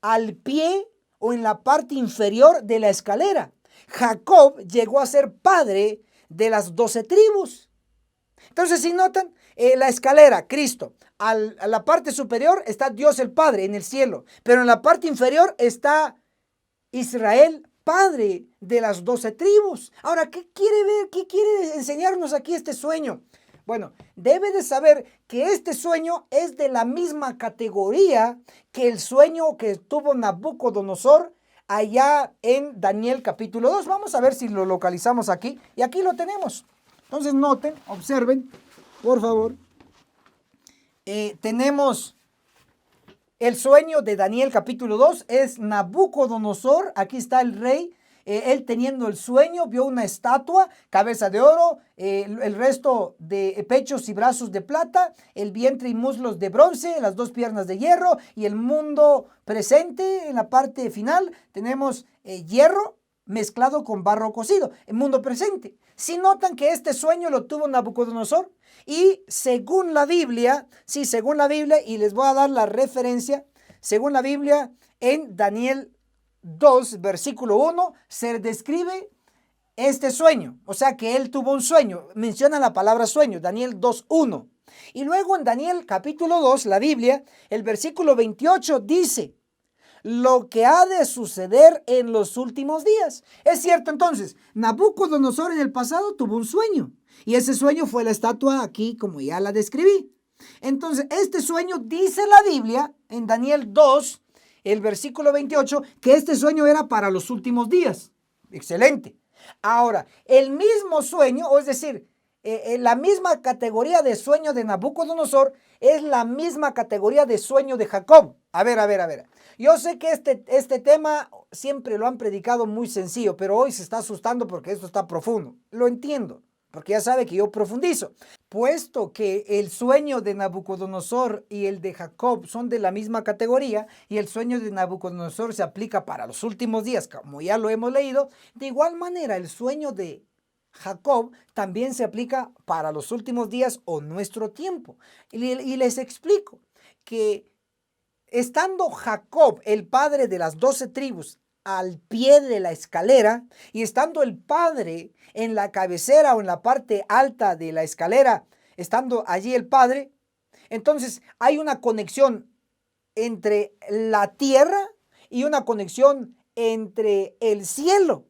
al pie o en la parte inferior de la escalera. Jacob llegó a ser padre de las 12 tribus. Entonces, si notan, la escalera, Cristo, a la parte superior está Dios el Padre en el cielo, pero en la parte inferior está Israel, padre de las 12 tribus. Ahora, ¿qué quiere ver? ¿Qué quiere enseñarnos aquí este sueño? Bueno, debe de saber que este sueño es de la misma categoría que el sueño que tuvo Nabucodonosor allá en Daniel capítulo 2. Vamos a ver si lo localizamos aquí. Y aquí lo tenemos. Entonces noten, observen, por favor. Tenemos el sueño de Daniel capítulo 2. Es Nabucodonosor. Aquí está el rey. Él teniendo el sueño, vio una estatua, cabeza de oro, el resto de pechos y brazos de plata, el vientre y muslos de bronce, las dos piernas de hierro y el mundo presente. En la parte final tenemos hierro mezclado con barro cocido, el mundo presente. Si notan que este sueño lo tuvo Nabucodonosor y según la Biblia, sí, según la Biblia, y les voy a dar la referencia, según la Biblia, en Daniel 2, versículo 1, se describe este sueño. O sea que él tuvo un sueño. Menciona la palabra sueño, Daniel 2, 1. Y luego en Daniel capítulo 2, la Biblia, el versículo 28 dice, lo que ha de suceder en los últimos días. Es cierto, entonces, Nabucodonosor en el pasado tuvo un sueño, y ese sueño fue la estatua aquí, como ya la describí. Entonces, este sueño dice la Biblia en Daniel 2, el versículo 28, que este sueño era para los últimos días. Excelente. Ahora, el mismo sueño, o es decir, la misma categoría de sueño de Nabucodonosor es la misma categoría de sueño de Jacob. A ver. Yo sé que este tema siempre lo han predicado muy sencillo, pero hoy se está asustando porque esto está profundo. Lo entiendo, porque ya sabe que yo profundizo. Puesto que el sueño de Nabucodonosor y el de Jacob son de la misma categoría y el sueño de Nabucodonosor se aplica para los últimos días, como ya lo hemos leído, de igual manera el sueño de Jacob también se aplica para los últimos días o nuestro tiempo. Y les explico que estando Jacob, el padre de las 12 tribus, al pie de la escalera y estando el padre en la cabecera o en la parte alta de la escalera, estando allí el padre, entonces hay una conexión entre la tierra y una conexión entre el cielo.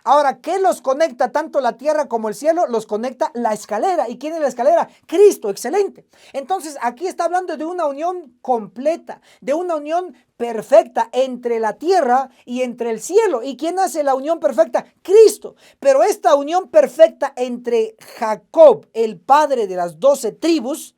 Ahora, ¿qué los conecta tanto la tierra como el cielo? Los conecta la escalera. ¿Y quién es la escalera? Cristo, excelente. Entonces, aquí está hablando de una unión completa, de una unión perfecta entre la tierra y entre el cielo. ¿Y quién hace la unión perfecta? Cristo. Pero esta unión perfecta entre Jacob, el padre de las 12 tribus,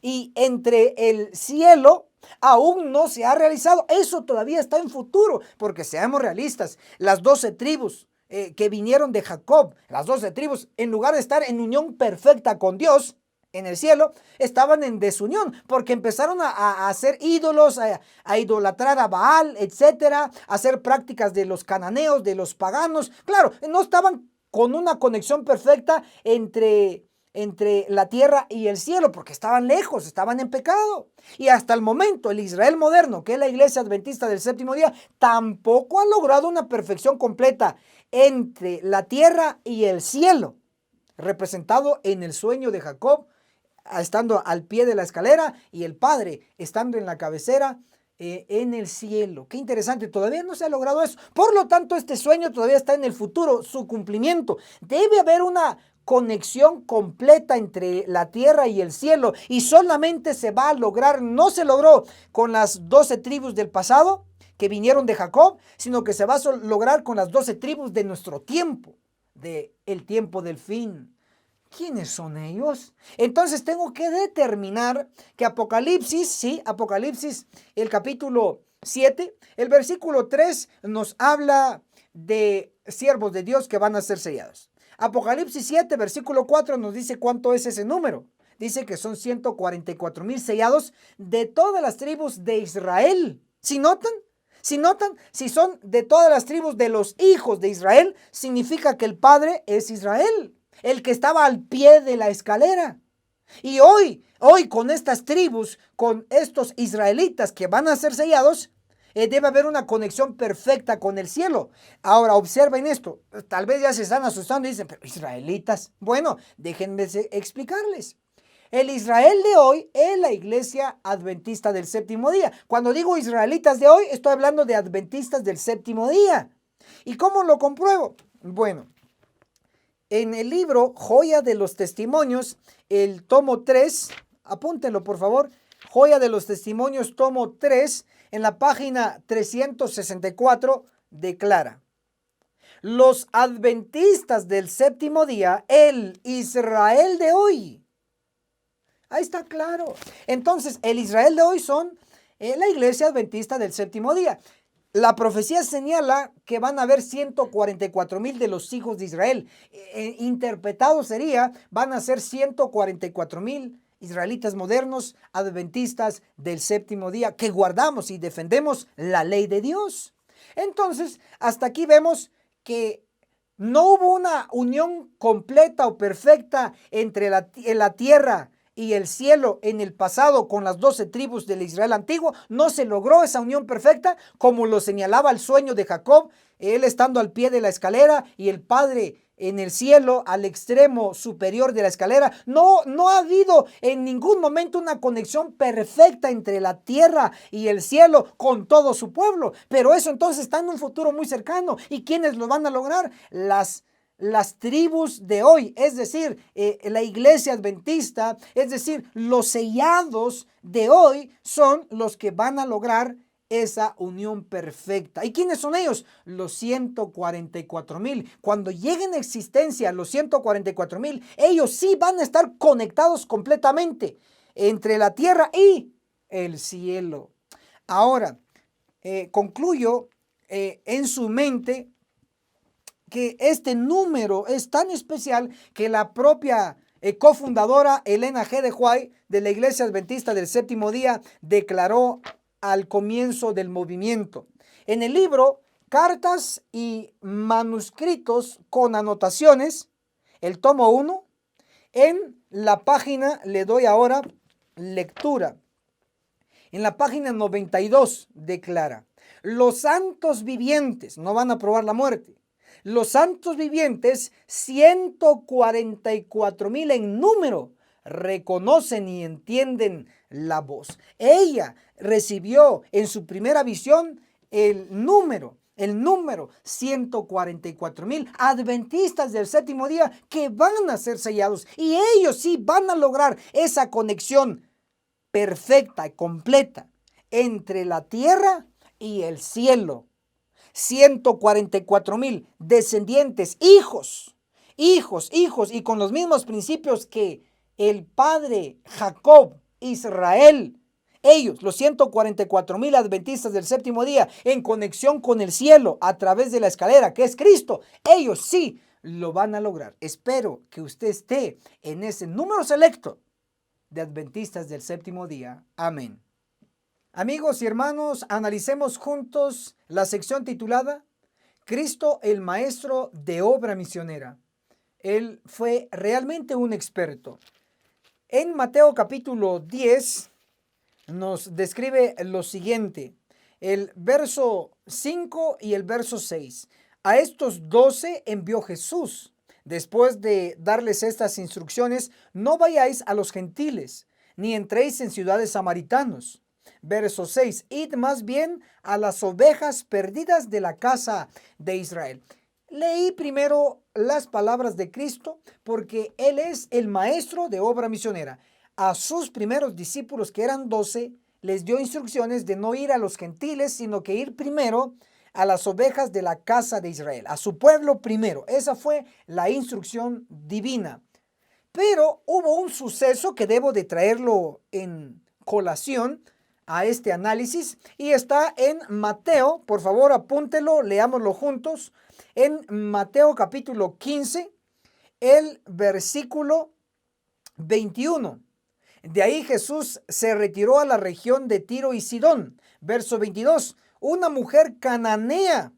y entre el cielo, aún no se ha realizado. Eso todavía está en futuro, porque seamos realistas, las 12 tribus que vinieron de Jacob, las 12 tribus, en lugar de estar en unión perfecta con Dios en el cielo, estaban en desunión, porque empezaron a hacer ídolos, a idolatrar a Baal, etcétera, a hacer prácticas de los cananeos, de los paganos. Claro, no estaban con una conexión perfecta entre la tierra y el cielo, porque estaban lejos, estaban en pecado. Y hasta el momento el Israel moderno, que es la iglesia adventista del séptimo día, tampoco ha logrado una perfección completa entre la tierra y el cielo, representado en el sueño de Jacob, estando al pie de la escalera, y el padre estando en la cabecera en el cielo. Qué interesante, todavía no se ha logrado eso. Por lo tanto, este sueño todavía está en el futuro, su cumplimiento. Debe haber una conexión completa entre la tierra y el cielo, y solamente se va a lograr, no se logró con las 12 tribus del pasado que vinieron de Jacob, sino que se va a lograr con las 12 tribus de nuestro tiempo, de el tiempo del fin. ¿Quiénes son ellos? Entonces tengo que determinar que Apocalipsis, sí, Apocalipsis, el capítulo 7, el versículo 3 nos habla de siervos de Dios que van a ser sellados. Apocalipsis 7, versículo 4 nos dice cuánto es ese número. Dice que son 144,000 sellados de todas las tribus de Israel. ¿Sí notan? Si notan, si son de todas las tribus de los hijos de Israel, significa que el Padre es Israel, el que estaba al pie de la escalera. Y hoy con estas tribus, con estos israelitas que van a ser sellados, debe haber una conexión perfecta con el cielo. Ahora observen esto, tal vez ya se están asustando y dicen, pero israelitas, bueno, déjenme explicarles. El Israel de hoy es la iglesia adventista del séptimo día. Cuando digo israelitas de hoy, estoy hablando de adventistas del séptimo día. ¿Y cómo lo compruebo? Bueno, en el libro Joya de los Testimonios, el tomo 3, apúntenlo por favor, Joya de los Testimonios, tomo 3, en la página 364, declara: los adventistas del séptimo día, el Israel de hoy. Ahí está claro. Entonces, el Israel de hoy son la iglesia adventista del séptimo día. La profecía señala que van a haber 144,000 de los hijos de Israel. Interpretado sería, van a ser 144,000 israelitas modernos, adventistas del séptimo día, que guardamos y defendemos la ley de Dios. Entonces, hasta aquí vemos que no hubo una unión completa o perfecta entre la tierra y el cielo en el pasado con las 12 tribus del Israel antiguo. No se logró esa unión perfecta como lo señalaba el sueño de Jacob, él estando al pie de la escalera y el padre en el cielo, al extremo superior de la escalera. No ha habido en ningún momento una conexión perfecta entre la tierra y el cielo con todo su pueblo. Pero eso entonces está en un futuro muy cercano. ¿Y quiénes lo van a lograr? Las tribus de hoy, es decir, la iglesia adventista, es decir, los sellados de hoy son los que van a lograr esa unión perfecta. ¿Y quiénes son ellos? Los 144,000. Cuando lleguen a existencia los 144,000, ellos sí van a estar conectados completamente entre la tierra y el cielo. Ahora, concluyo en su mente que este número es tan especial que la propia cofundadora Elena G. de White de la Iglesia Adventista del Séptimo Día declaró al comienzo del movimiento. En el libro Cartas y Manuscritos con Anotaciones, el tomo 1, en la página, le doy ahora lectura, en la página 92 declara: los santos vivientes no van a probar la muerte. Los santos vivientes, 144,000 en número, reconocen y entienden la voz. Ella recibió en su primera visión el número 144,000 adventistas del séptimo día que van a ser sellados, y ellos sí van a lograr esa conexión perfecta y completa entre la tierra y el cielo. 144,000 descendientes, hijos, y con los mismos principios que el padre Jacob, Israel. Ellos, los 144,000 adventistas del séptimo día, en conexión con el cielo a través de la escalera que es Cristo, ellos sí lo van a lograr. Espero que usted esté en ese número selecto de adventistas del séptimo día. Amén. Amigos y hermanos, analicemos juntos la sección titulada Cristo, el Maestro de Obra Misionera. Él fue realmente un experto. En Mateo capítulo 10 nos describe lo siguiente, el verso 5 y el verso 6. A estos 12 envió Jesús. Después de darles estas instrucciones: no vayáis a los gentiles, ni entréis en ciudades samaritanos. Verso 6, id más bien a las ovejas perdidas de la casa de Israel. Leí primero las palabras de Cristo porque Él es el maestro de obra misionera. A sus primeros discípulos, que eran 12, les dio instrucciones de no ir a los gentiles, sino que ir primero a las ovejas de la casa de Israel, a su pueblo primero. Esa fue la instrucción divina. Pero hubo un suceso que debo de traerlo en colación a este análisis, y está en Mateo. Por favor, apúntelo, leámoslo juntos. En Mateo capítulo 15, el versículo 21. De ahí Jesús se retiró a la región de Tiro y Sidón. Verso 22. Una mujer cananea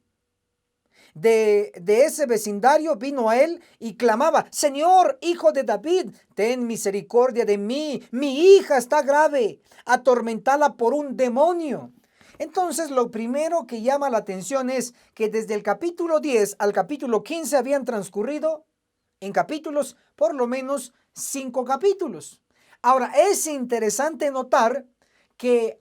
de ese vecindario vino a él y clamaba: Señor, hijo de David, ten misericordia de mí, mi hija está grave, atormentada por un demonio. Entonces, lo primero que llama la atención es que desde el capítulo 10 al capítulo 15 habían transcurrido en capítulos por lo menos 5 capítulos. Ahora, es interesante notar que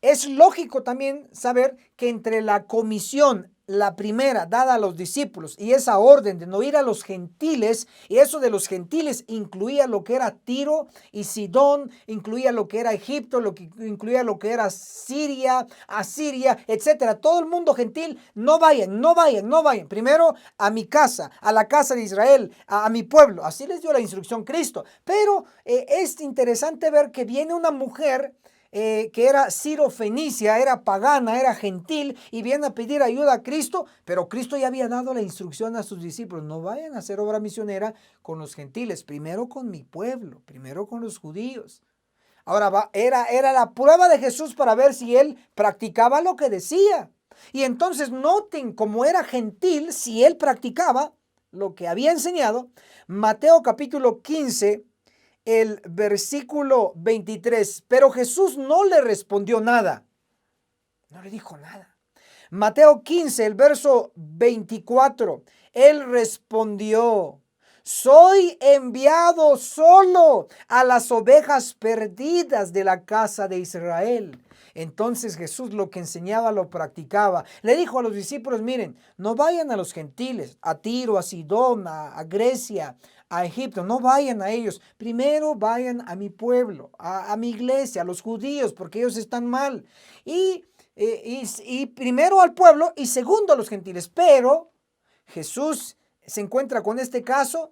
es lógico también saber que entre la comisión, la primera dada a los discípulos, y esa orden de no ir a los gentiles, y eso de los gentiles incluía lo que era Tiro y Sidón, incluía lo que era Egipto, incluía lo que era Siria, Asiria, etcétera. Todo el mundo gentil: no vayan. Primero a mi casa, a la casa de Israel, a mi pueblo. Así les dio la instrucción Cristo. Pero es interesante ver que viene una mujer que era sirofenicia, era pagana, era gentil, y viene a pedir ayuda a Cristo, pero Cristo ya había dado la instrucción a sus discípulos: no vayan a hacer obra misionera con los gentiles, primero con mi pueblo, primero con los judíos. Ahora era la prueba de Jesús para ver si él practicaba lo que decía. Y entonces noten cómo era gentil si él practicaba lo que había enseñado. Mateo capítulo 15, el versículo 23. Pero Jesús no le respondió nada. No le dijo nada. Mateo 15, el verso 24. Él respondió: soy enviado solo a las ovejas perdidas de la casa de Israel. Entonces Jesús lo que enseñaba lo practicaba. Le dijo a los discípulos: miren, no vayan a los gentiles, a Tiro, a Sidón, a Grecia, a Egipto, no vayan a ellos. Primero vayan a mi pueblo, a mi iglesia, a los judíos, porque ellos están mal. Y primero al pueblo y segundo a los gentiles. Pero Jesús se encuentra con este caso.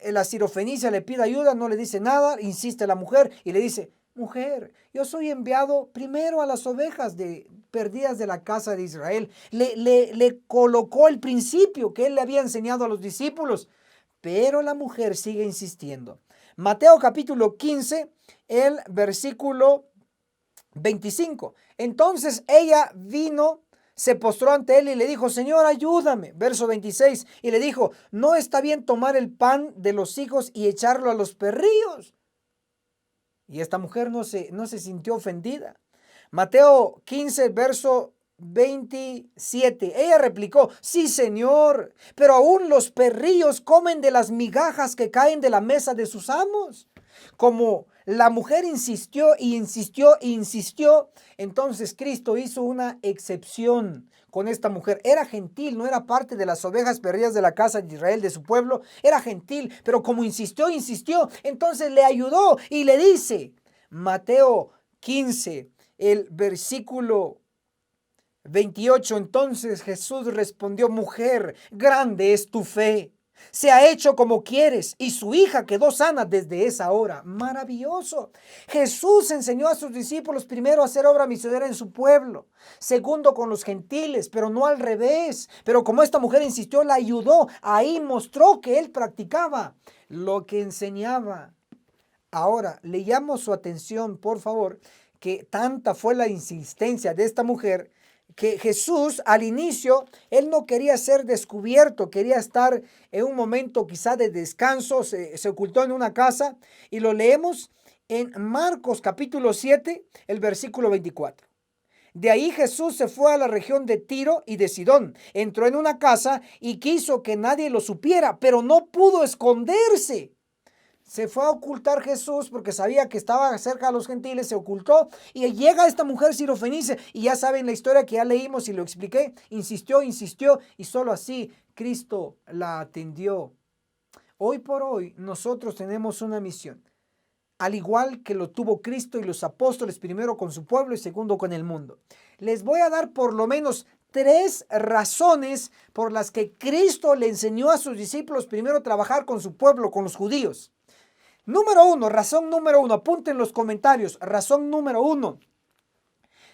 La sirofenicia le pide ayuda, no le dice nada, insiste la mujer y le dice: mujer, yo soy enviado primero a las ovejas perdidas de la casa de Israel. Le colocó el principio que él le había enseñado a los discípulos, pero la mujer sigue insistiendo. Mateo capítulo 15, el versículo 25. Entonces ella vino, se postró ante él y le dijo: Señor, ayúdame. Verso 26. Y le dijo: no está bien tomar el pan de los hijos y echarlo a los perrillos. Y esta mujer no se sintió ofendida. Mateo 15, verso 27. Ella replicó: sí, Señor, pero aún los perrillos comen de las migajas que caen de la mesa de sus amos. Como la mujer insistió y insistió e insistió, entonces Cristo hizo una excepción con esta mujer. Era gentil, no era parte de las ovejas perdidas de la casa de Israel, de su pueblo. Era gentil, pero como insistió, entonces le ayudó y le dice, Mateo 15, el versículo 28, entonces Jesús respondió: mujer, grande es tu fe. Se ha hecho como quieres. Y su hija quedó sana desde esa hora. Maravilloso. Jesús enseñó a sus discípulos primero a hacer obra misionera en su pueblo, segundo con los gentiles, pero no al revés. Pero como esta mujer insistió, la ayudó. Ahí mostró que él practicaba lo que enseñaba. Ahora, le llamo su atención, por favor, que tanta fue la insistencia de esta mujer que Jesús al inicio, él no quería ser descubierto, quería estar en un momento quizá de descanso, se ocultó en una casa y lo leemos en Marcos capítulo 7, el versículo 24. De ahí Jesús se fue a la región de Tiro y de Sidón, entró en una casa y quiso que nadie lo supiera, pero no pudo esconderse. Se fue a ocultar Jesús porque sabía que estaba cerca de los gentiles, se ocultó y llega esta mujer sirofenicia y ya saben la historia que ya leímos y lo expliqué. Insistió y solo así Cristo la atendió. Hoy por hoy nosotros tenemos una misión, al igual que lo tuvo Cristo y los apóstoles, primero con su pueblo y segundo con el mundo. Les voy a dar por lo menos 3 razones por las que Cristo le enseñó a sus discípulos primero trabajar con su pueblo, con los judíos. Razón número uno, apunten en los comentarios, razón número 1.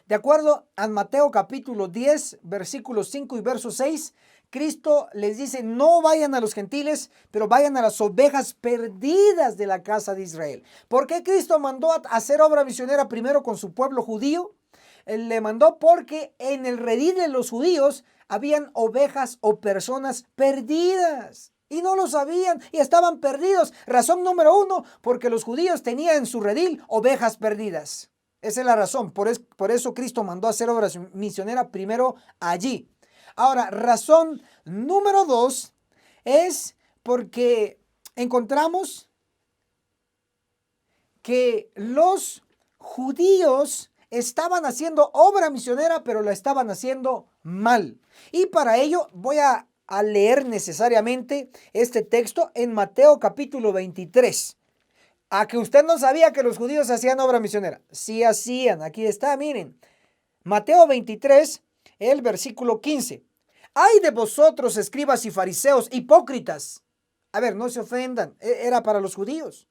De acuerdo a Mateo capítulo 10, versículos 5 y verso 6, Cristo les dice: no vayan a los gentiles, pero vayan a las ovejas perdidas de la casa de Israel. ¿Por qué Cristo mandó a hacer obra misionera primero con su pueblo judío? Él le mandó porque en el redil de los judíos habían ovejas o personas perdidas. Y no lo sabían y estaban perdidos. Razón número 1, porque los judíos tenían en su redil ovejas perdidas. Esa es la razón. Por eso Cristo mandó a hacer obra misionera primero allí. Ahora, razón número 2 es porque encontramos que los judíos estaban haciendo obra misionera, pero la estaban haciendo mal. Y para ello voy a leer necesariamente este texto en Mateo capítulo 23. A que usted no sabía que los judíos hacían obra misionera. Sí hacían, aquí está, miren. Mateo 23, el versículo 15. ¡Ay de vosotros, escribas y fariseos, hipócritas! A ver, no se ofendan, era para los judíos.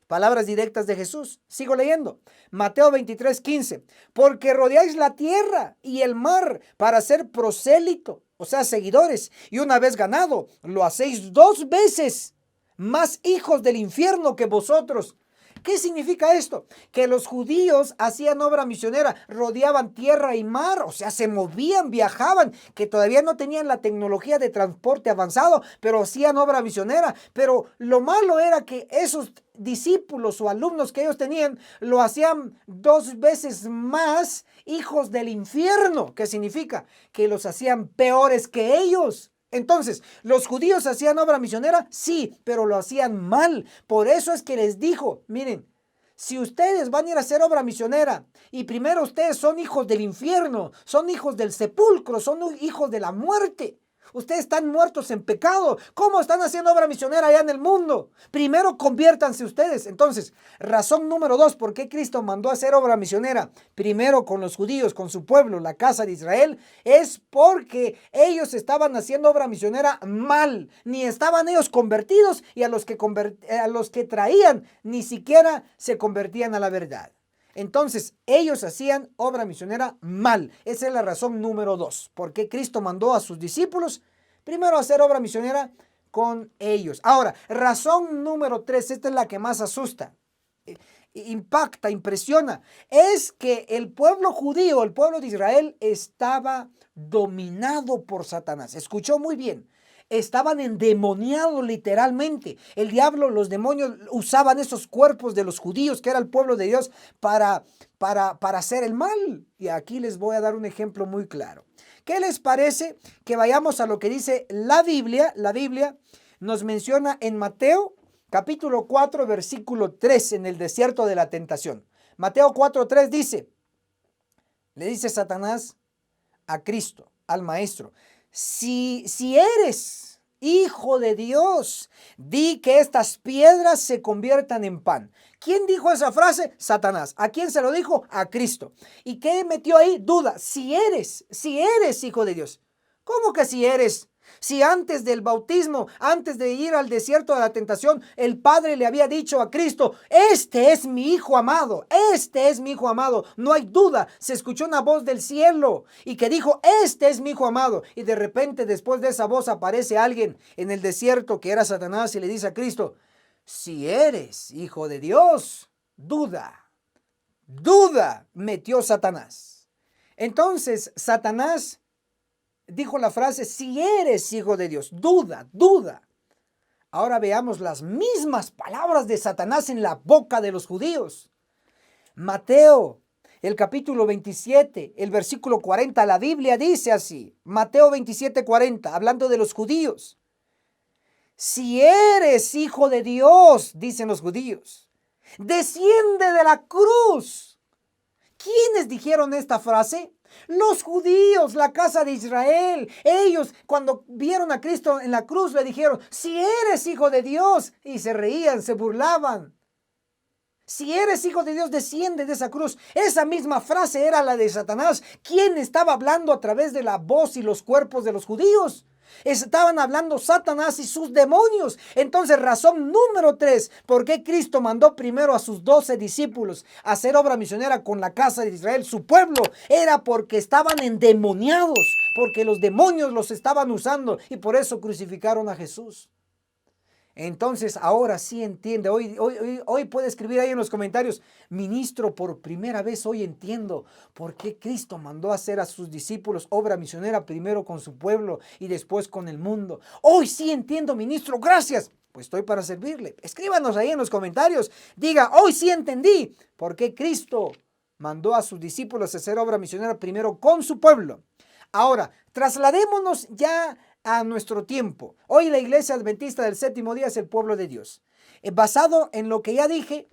Palabras directas de Jesús. Sigo leyendo. Mateo 23, 15. Porque rodeáis la tierra y el mar para ser prosélito, o sea, seguidores. Y una vez ganado, lo hacéis 2 veces más hijos del infierno que vosotros. ¿Qué significa esto? Que los judíos hacían obra misionera, rodeaban tierra y mar, o sea, se movían, viajaban, que todavía no tenían la tecnología de transporte avanzado, pero hacían obra misionera. Pero lo malo era que esos discípulos o alumnos que ellos tenían lo hacían 2 veces más hijos del infierno. ¿Qué significa? Que los hacían peores que ellos. Entonces, ¿los judíos hacían obra misionera? Sí, pero lo hacían mal. Por eso es que les dijo, miren, si ustedes van a ir a hacer obra misionera y primero ustedes son hijos del infierno, son hijos del sepulcro, son hijos de la muerte. Ustedes están muertos en pecado. ¿Cómo están haciendo obra misionera allá en el mundo? Primero conviértanse ustedes. Entonces, razón número 2, ¿por qué Cristo mandó a hacer obra misionera? Primero con los judíos, con su pueblo, la casa de Israel, es porque ellos estaban haciendo obra misionera mal. Ni estaban ellos convertidos y a los que traían ni siquiera se convertían a la verdad. Entonces, ellos hacían obra misionera mal. Esa es la razón número 2. ¿Por qué Cristo mandó a sus discípulos primero a hacer obra misionera con ellos? Ahora, razón número 3, esta es la que más asusta, impacta, impresiona. Es que el pueblo judío, el pueblo de Israel, estaba dominado por Satanás. Escuchó muy bien. Estaban endemoniados literalmente. El diablo, los demonios usaban esos cuerpos de los judíos, que era el pueblo de Dios, para hacer el mal. Y aquí les voy a dar un ejemplo muy claro. ¿Qué les parece que vayamos a lo que dice la Biblia? La Biblia nos menciona en Mateo capítulo 4, versículo 3, en el desierto de la tentación. Mateo 4:3 dice, le dice Satanás a Cristo, al maestro, si eres hijo de Dios, di que estas piedras se conviertan en pan. ¿Quién dijo esa frase? Satanás. ¿A quién se lo dijo? A Cristo. ¿Y qué metió ahí? Duda. Si eres hijo de Dios. ¿Cómo que si eres? Si antes del bautismo, antes de ir al desierto de la tentación, el Padre le había dicho a Cristo, este es mi Hijo amado, este es mi Hijo amado. No hay duda, se escuchó una voz del cielo y que dijo, este es mi Hijo amado. Y de repente después de esa voz aparece alguien en el desierto que era Satanás y le dice a Cristo, si eres Hijo de Dios, duda metió Satanás. Entonces Satanás dijo la frase, si eres hijo de Dios, duda. Ahora veamos las mismas palabras de Satanás en la boca de los judíos. Mateo, el capítulo 27, el versículo 40, la Biblia dice así, Mateo 27:40, hablando de los judíos. Si eres hijo de Dios, dicen los judíos, desciende de la cruz. ¿Quiénes dijeron esta frase? Los judíos, la casa de Israel. Ellos cuando vieron a Cristo en la cruz le dijeron, si eres hijo de Dios. Y se reían, se burlaban. Si eres hijo de Dios, desciende de esa cruz. Esa misma frase era la de Satanás. ¿Quién estaba hablando a través de la voz y los cuerpos de los judíos? Estaban hablando Satanás y sus demonios. Entonces, razón número 3, ¿por qué Cristo mandó primero a sus 12 discípulos a hacer obra misionera con la casa de Israel, su pueblo? Era porque estaban endemoniados, porque los demonios los estaban usando y por eso crucificaron a Jesús. Entonces, ahora sí entiende. Hoy puede escribir ahí en los comentarios, ministro, por primera vez hoy entiendo por qué Cristo mandó a hacer a sus discípulos obra misionera primero con su pueblo y después con el mundo. Hoy sí entiendo, ministro, gracias. Pues estoy para servirle. Escríbanos ahí en los comentarios. Diga, hoy sí entendí por qué Cristo mandó a sus discípulos a hacer obra misionera primero con su pueblo. Ahora, trasladémonos ya a nuestro tiempo. Hoy la Iglesia Adventista del Séptimo Día es el pueblo de Dios. Basado en lo que ya dije,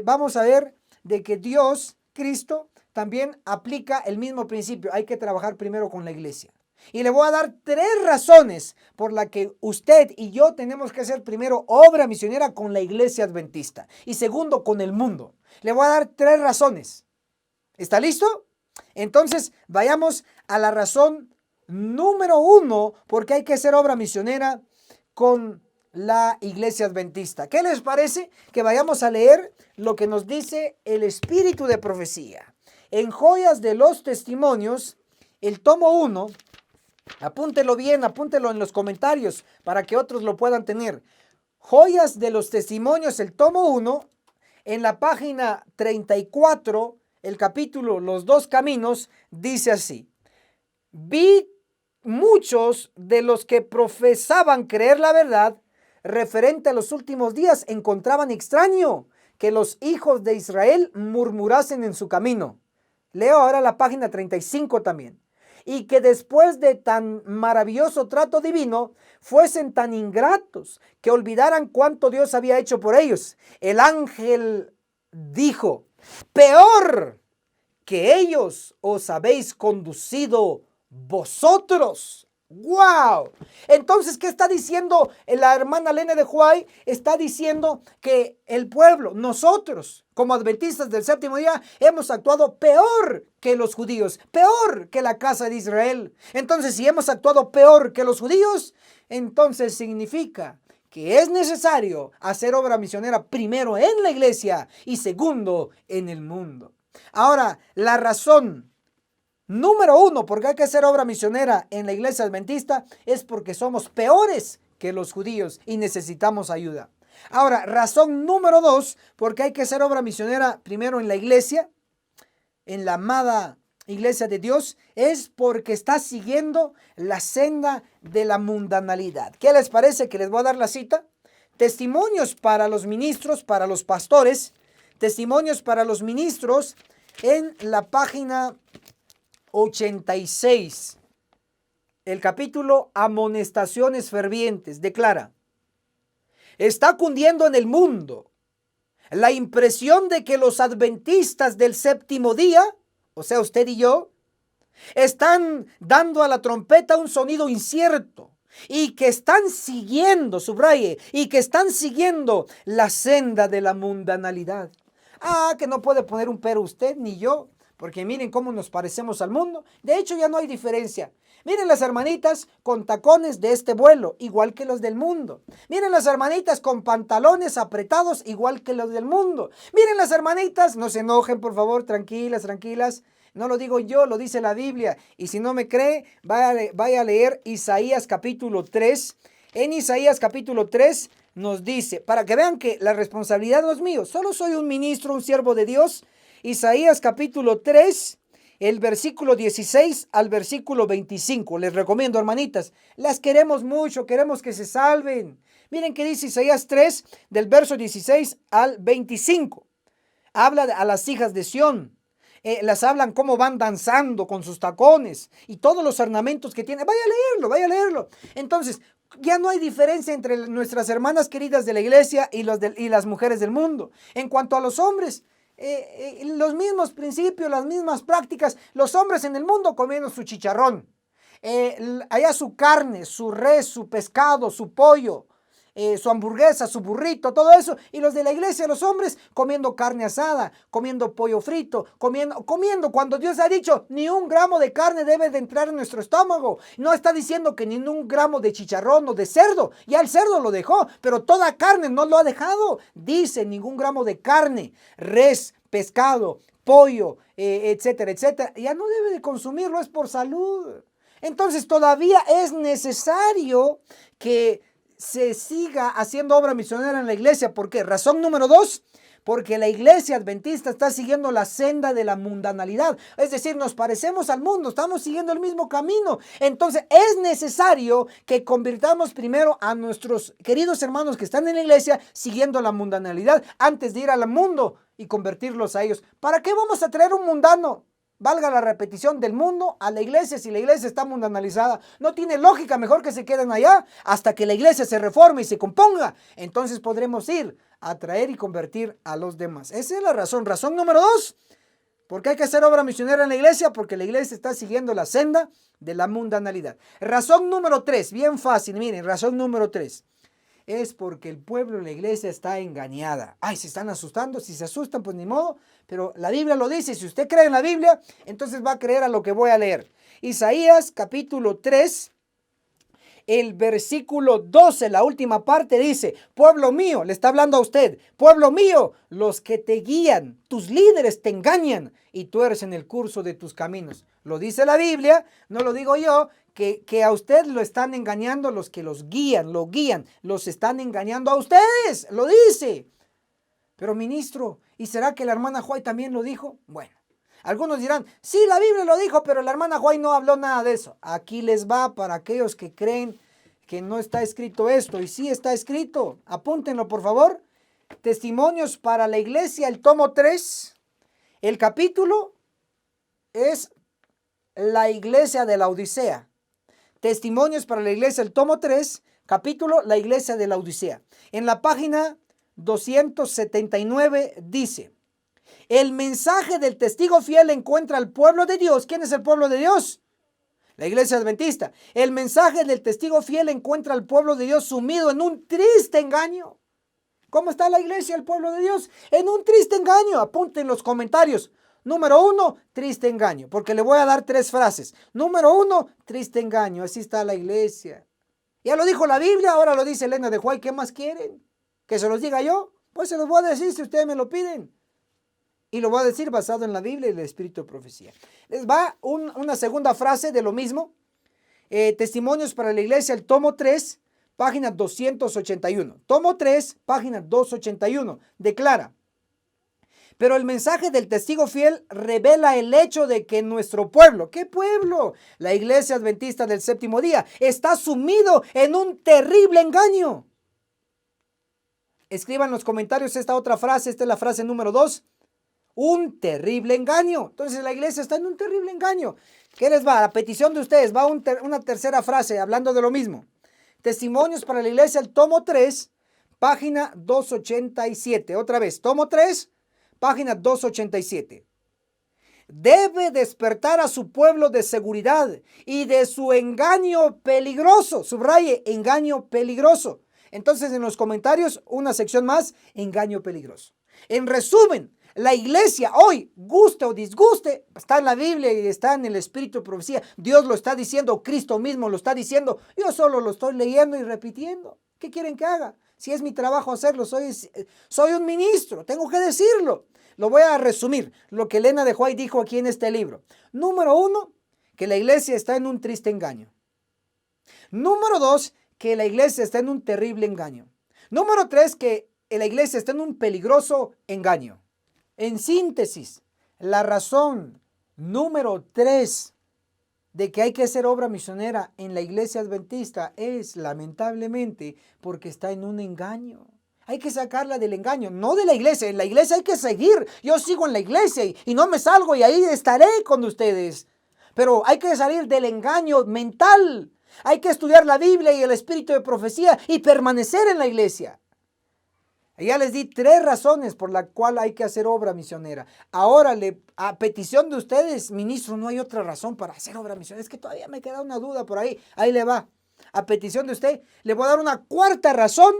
vamos a ver de que Dios, Cristo, también aplica el mismo principio. Hay que trabajar primero con la iglesia. Y le voy a dar 3 razones por las que usted y yo tenemos que hacer primero obra misionera con la Iglesia Adventista. Y segundo, con el mundo. Le voy a dar 3 razones. ¿Está listo? Entonces, vayamos a la razón número 1, porque hay que hacer obra misionera con la Iglesia Adventista. ¿Qué les parece? Que vayamos a leer lo que nos dice el Espíritu de Profecía. En Joyas de los Testimonios, el tomo 1, apúntelo bien, apúntelo en los comentarios para que otros lo puedan tener. Joyas de los Testimonios, el tomo 1, en la página 34, el capítulo Los dos caminos, dice así: vi muchos de los que profesaban creer la verdad referente a los últimos días encontraban extraño que los hijos de Israel murmurasen en su camino. Leo ahora la página 35 también. Y que después de tan maravilloso trato divino, fuesen tan ingratos que olvidaran cuánto Dios había hecho por ellos. El ángel dijo: peor que ellos os habéis conducido vosotros. ¡Wow! Entonces, ¿qué está diciendo la hermana Elena de White? Está diciendo que el pueblo, nosotros, como adventistas del séptimo día, hemos actuado peor que los judíos, peor que la casa de Israel. Entonces, si hemos actuado peor que los judíos, entonces significa que es necesario hacer obra misionera primero en la iglesia y segundo en el mundo. Ahora, la razón número uno, porque hay que hacer obra misionera en la iglesia adventista, es porque somos peores que los judíos y necesitamos ayuda. Ahora, razón número dos, porque hay que hacer obra misionera primero en la iglesia, en la amada iglesia de Dios, es porque está siguiendo la senda de la mundanalidad. ¿Qué les parece? Que les voy a dar la cita. Testimonios para los ministros, para los pastores, testimonios para los ministros en la página 86, el capítulo Amonestaciones fervientes, declara: está cundiendo en el mundo la impresión de que los adventistas del séptimo día, o sea, usted y yo, están dando a la trompeta un sonido incierto y que están siguiendo, subraye, y que están siguiendo la senda de la mundanalidad. Que no puede poner un pero usted ni yo, porque miren cómo nos parecemos al mundo. De hecho, ya no hay diferencia. Miren las hermanitas con tacones de este vuelo, igual que los del mundo. Miren las hermanitas con pantalones apretados, igual que los del mundo. Miren las hermanitas, no se enojen, por favor, tranquilas, tranquilas. No lo digo yo, lo dice la Biblia. Y si no me cree, vaya a leer Isaías capítulo 3. En Isaías capítulo 3 nos dice, para que vean que la responsabilidad no es mío, solo soy un ministro, un siervo de Dios. Isaías capítulo 3, el versículo 16 al versículo 25. Les recomiendo, hermanitas, las queremos mucho, queremos que se salven. Miren qué dice Isaías 3, del verso 16 al 25. Habla a las hijas de Sión. Las hablan cómo van danzando con sus tacones y todos los ornamentos que tienen. Vaya a leerlo, vaya a leerlo. Entonces, ya no hay diferencia entre nuestras hermanas queridas de la iglesia y las mujeres del mundo. En cuanto a los hombres, los mismos principios, las mismas prácticas. Los hombres en el mundo comiendo su chicharrón, allá su carne, su res, su pescado, su pollo, su hamburguesa, su burrito, todo eso. Y los de la iglesia, los hombres, comiendo carne asada, comiendo pollo frito, comiendo cuando Dios ha dicho ni un gramo de carne debe de entrar en nuestro estómago. No está diciendo que ni un gramo de chicharrón o de cerdo. Ya el cerdo lo dejó, pero toda carne no lo ha dejado. Dice ningún gramo de carne, res, pescado, pollo, etcétera, etcétera. Ya no debe de consumirlo, es por salud. Entonces todavía es necesario que se siga haciendo obra misionera en la iglesia. ¿Por qué? Razón número 2, porque la iglesia adventista está siguiendo la senda de la mundanalidad. Es decir, nos parecemos al mundo, estamos siguiendo el mismo camino. Entonces es necesario que convirtamos primero a nuestros queridos hermanos que están en la iglesia siguiendo la mundanalidad antes de ir al mundo y convertirlos a ellos. ¿Para qué vamos a traer un mundano? Valga la repetición, del mundo a la iglesia si la iglesia está mundanalizada. No tiene lógica, mejor que se queden allá hasta que la iglesia se reforme y se componga. Entonces podremos ir a traer y convertir a los demás. Esa es la razón. Razón número 2, porque hay que hacer obra misionera en la iglesia, porque la iglesia está siguiendo la senda de la mundanalidad. Razón número 3, bien fácil, miren, razón número 3. Es porque el pueblo de la iglesia está engañada. Se están asustando. Si se asustan, pues ni modo. Pero la Biblia lo dice. Si usted cree en la Biblia, entonces va a creer a lo que voy a leer. Isaías capítulo 3, el versículo 12, la última parte dice: pueblo mío, le está hablando a usted. Pueblo mío, los que te guían, tus líderes te engañan y tuercen el curso de tus caminos. Lo dice la Biblia, no lo digo yo. Que a usted lo están engañando los que los guían, los están engañando a ustedes, lo dice. Pero ministro, ¿y será que la hermana White también lo dijo? Bueno, algunos dirán, sí, la Biblia lo dijo, pero la hermana White no habló nada de eso. Aquí les va para aquellos que creen que no está escrito esto. Y sí está escrito. Apúntenlo, por favor. Testimonios para la iglesia, el tomo 3. El capítulo es la iglesia de la Odisea. Testimonios para la iglesia, el tomo 3, capítulo, la iglesia de la Odisea. En la página 279 dice, el mensaje del testigo fiel encuentra al pueblo de Dios. ¿Quién es el pueblo de Dios? La iglesia adventista. El mensaje del testigo fiel encuentra al pueblo de Dios sumido en un triste engaño. ¿Cómo está la iglesia, el pueblo de Dios? En un triste engaño. Apunten en los comentarios. Número 1, triste engaño, porque le voy a dar 3 frases. Número 1, triste engaño, así está la iglesia. Ya lo dijo la Biblia, ahora lo dice Elena de White, ¿qué más quieren? ¿Que se los diga yo? Pues se los voy a decir si ustedes me lo piden. Y lo voy a decir basado en la Biblia y el espíritu de profecía. Les va una segunda frase de lo mismo. Testimonios para la iglesia, el tomo 3, página 281. Tomo 3, página 281. Declara. Pero el mensaje del testigo fiel revela el hecho de que nuestro pueblo, ¿qué pueblo? La iglesia adventista del séptimo día está sumido en un terrible engaño. Escriban en los comentarios esta otra frase, esta es la frase número 2. Un terrible engaño. Entonces la iglesia está en un terrible engaño. ¿Qué les va? A petición de ustedes va una tercera frase hablando de lo mismo. Testimonios para la iglesia, el tomo 3, página 287. Otra vez, tomo 3. Página 287. Debe despertar a su pueblo de seguridad y de su engaño peligroso. Subraye, engaño peligroso. Entonces en los comentarios una sección más, engaño peligroso. En resumen, la iglesia hoy, guste o disguste, está en la Biblia y está en el espíritu de profecía. Dios lo está diciendo, Cristo mismo lo está diciendo. Yo solo lo estoy leyendo y repitiendo. ¿Qué quieren que haga? Si es mi trabajo hacerlo, soy un ministro, tengo que decirlo. Lo voy a resumir, lo que Elena de White dijo aquí en este libro. Número 1, que la iglesia está en un triste engaño. Número 2, que la iglesia está en un terrible engaño. Número 3, que la iglesia está en un peligroso engaño. En síntesis, la razón número 3 de que hay que hacer obra misionera en la iglesia adventista es lamentablemente porque está en un engaño. Hay que sacarla del engaño, no de la iglesia. En la iglesia hay que seguir. Yo sigo en la iglesia y no me salgo y ahí estaré con ustedes. Pero hay que salir del engaño mental. Hay que estudiar la Biblia y el espíritu de profecía y permanecer en la iglesia. Ya les di 3 razones por las cuales hay que hacer obra misionera. Ahora, a petición de ustedes, ministro, no hay otra razón para hacer obra misionera. Es que todavía me queda una duda por ahí. Ahí le va. A petición de usted, le voy a dar una 4ª razón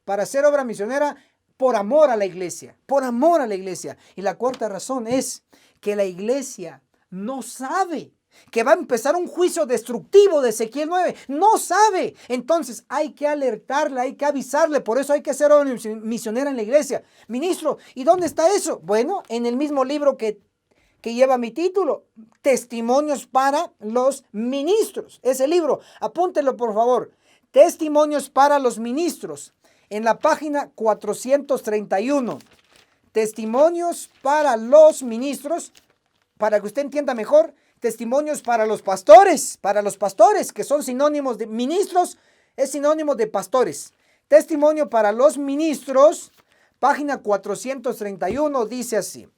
para hacer obra misionera por amor a la iglesia. Por amor a la iglesia. Y la 4ª razón es que la iglesia no sabe que va a empezar un juicio destructivo de Ezequiel 9. No sabe. Entonces hay que alertarle, hay que avisarle. Por eso hay que hacer obra misionera en la iglesia. Ministro, ¿y dónde está eso? Bueno, en el mismo libro que lleva mi título, Testimonios para los ministros. Ese libro, apúntelo por favor. Testimonios para los ministros. En la página 431. Testimonios para los ministros. Para que usted entienda mejor. Testimonios para los pastores, que son sinónimos de ministros, es sinónimo de pastores. Testimonio para los ministros, página 431, dice así.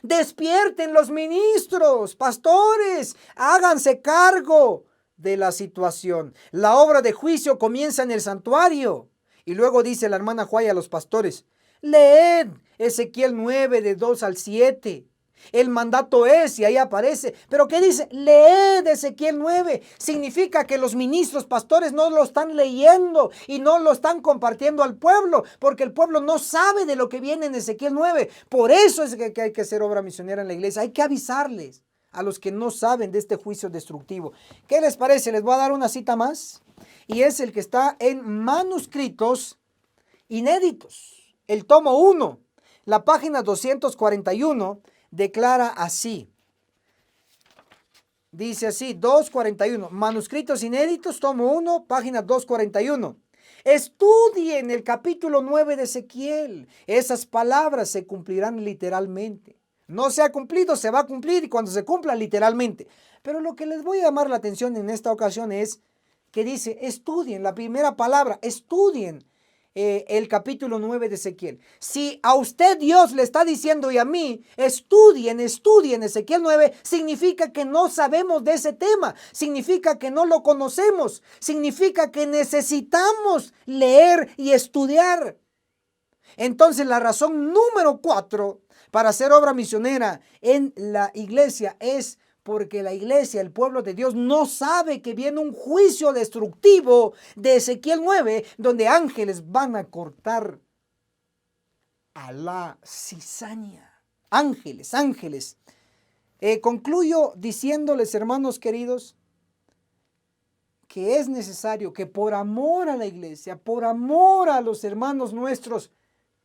Despierten los ministros, pastores, háganse cargo de la situación. La obra de juicio comienza en el santuario. Y luego dice la hermana Juay a los pastores, leed Ezequiel 9 de 2 al 7. El mandato es, y ahí aparece. ¿Pero qué dice? Leed Ezequiel 9. Significa que los ministros, pastores no lo están leyendo y no lo están compartiendo al pueblo, porque el pueblo no sabe de lo que viene en Ezequiel 9. Por eso es que hay que hacer obra misionera en la iglesia. Hay que avisarles a los que no saben de este juicio destructivo. ¿Qué les parece? Les voy a dar una cita más. Y es el que está en manuscritos inéditos. El tomo 1, la página 241. Declara así. Dice así, 241. Manuscritos inéditos, tomo 1, página 241. Estudien el capítulo 9 de Ezequiel. Esas palabras se cumplirán literalmente. No se ha cumplido, se va a cumplir y cuando se cumpla literalmente. Pero lo que les voy a llamar la atención en esta ocasión es que dice, estudien, la primera palabra, estudien el capítulo 9 de Ezequiel. Si a usted Dios le está diciendo y a mí, estudien Ezequiel 9, significa que no sabemos de ese tema, significa que no lo conocemos, significa que necesitamos leer y estudiar. Entonces la razón número 4 para hacer obra misionera en la iglesia es porque la iglesia, el pueblo de Dios, no sabe que viene un juicio destructivo de Ezequiel 9, donde ángeles van a cortar a la cizaña. Ángeles. Concluyo diciéndoles, hermanos queridos, que es necesario que por amor a la iglesia, por amor a los hermanos nuestros,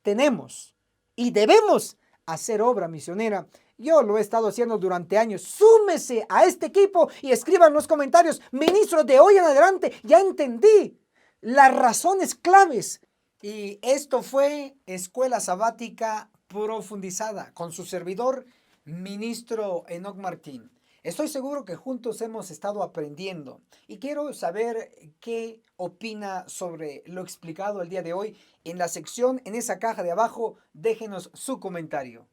tenemos y debemos hacer obra misionera. Yo lo he estado haciendo durante años. Súmese a este equipo y escriban en los comentarios, ministro, de hoy en adelante ya entendí las razones claves. Y esto fue Escuela Sabática Profundizada con su servidor, ministro Enoc Martín. Estoy seguro que juntos hemos estado aprendiendo y quiero saber qué opina sobre lo explicado el día de hoy. En la sección, en esa caja de abajo, déjenos su comentario,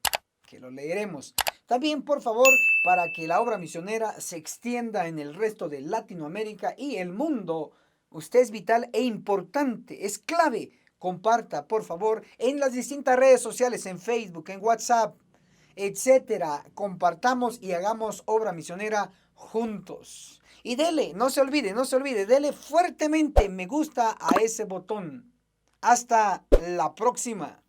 que lo leeremos. También, por favor, para que la obra misionera se extienda en el resto de Latinoamérica y el mundo, usted es vital e importante, es clave. Comparta, por favor, en las distintas redes sociales, en Facebook, en WhatsApp, etcétera. Compartamos y hagamos obra misionera juntos. Y dele, no se olvide, dele fuertemente me gusta a ese botón. Hasta la próxima.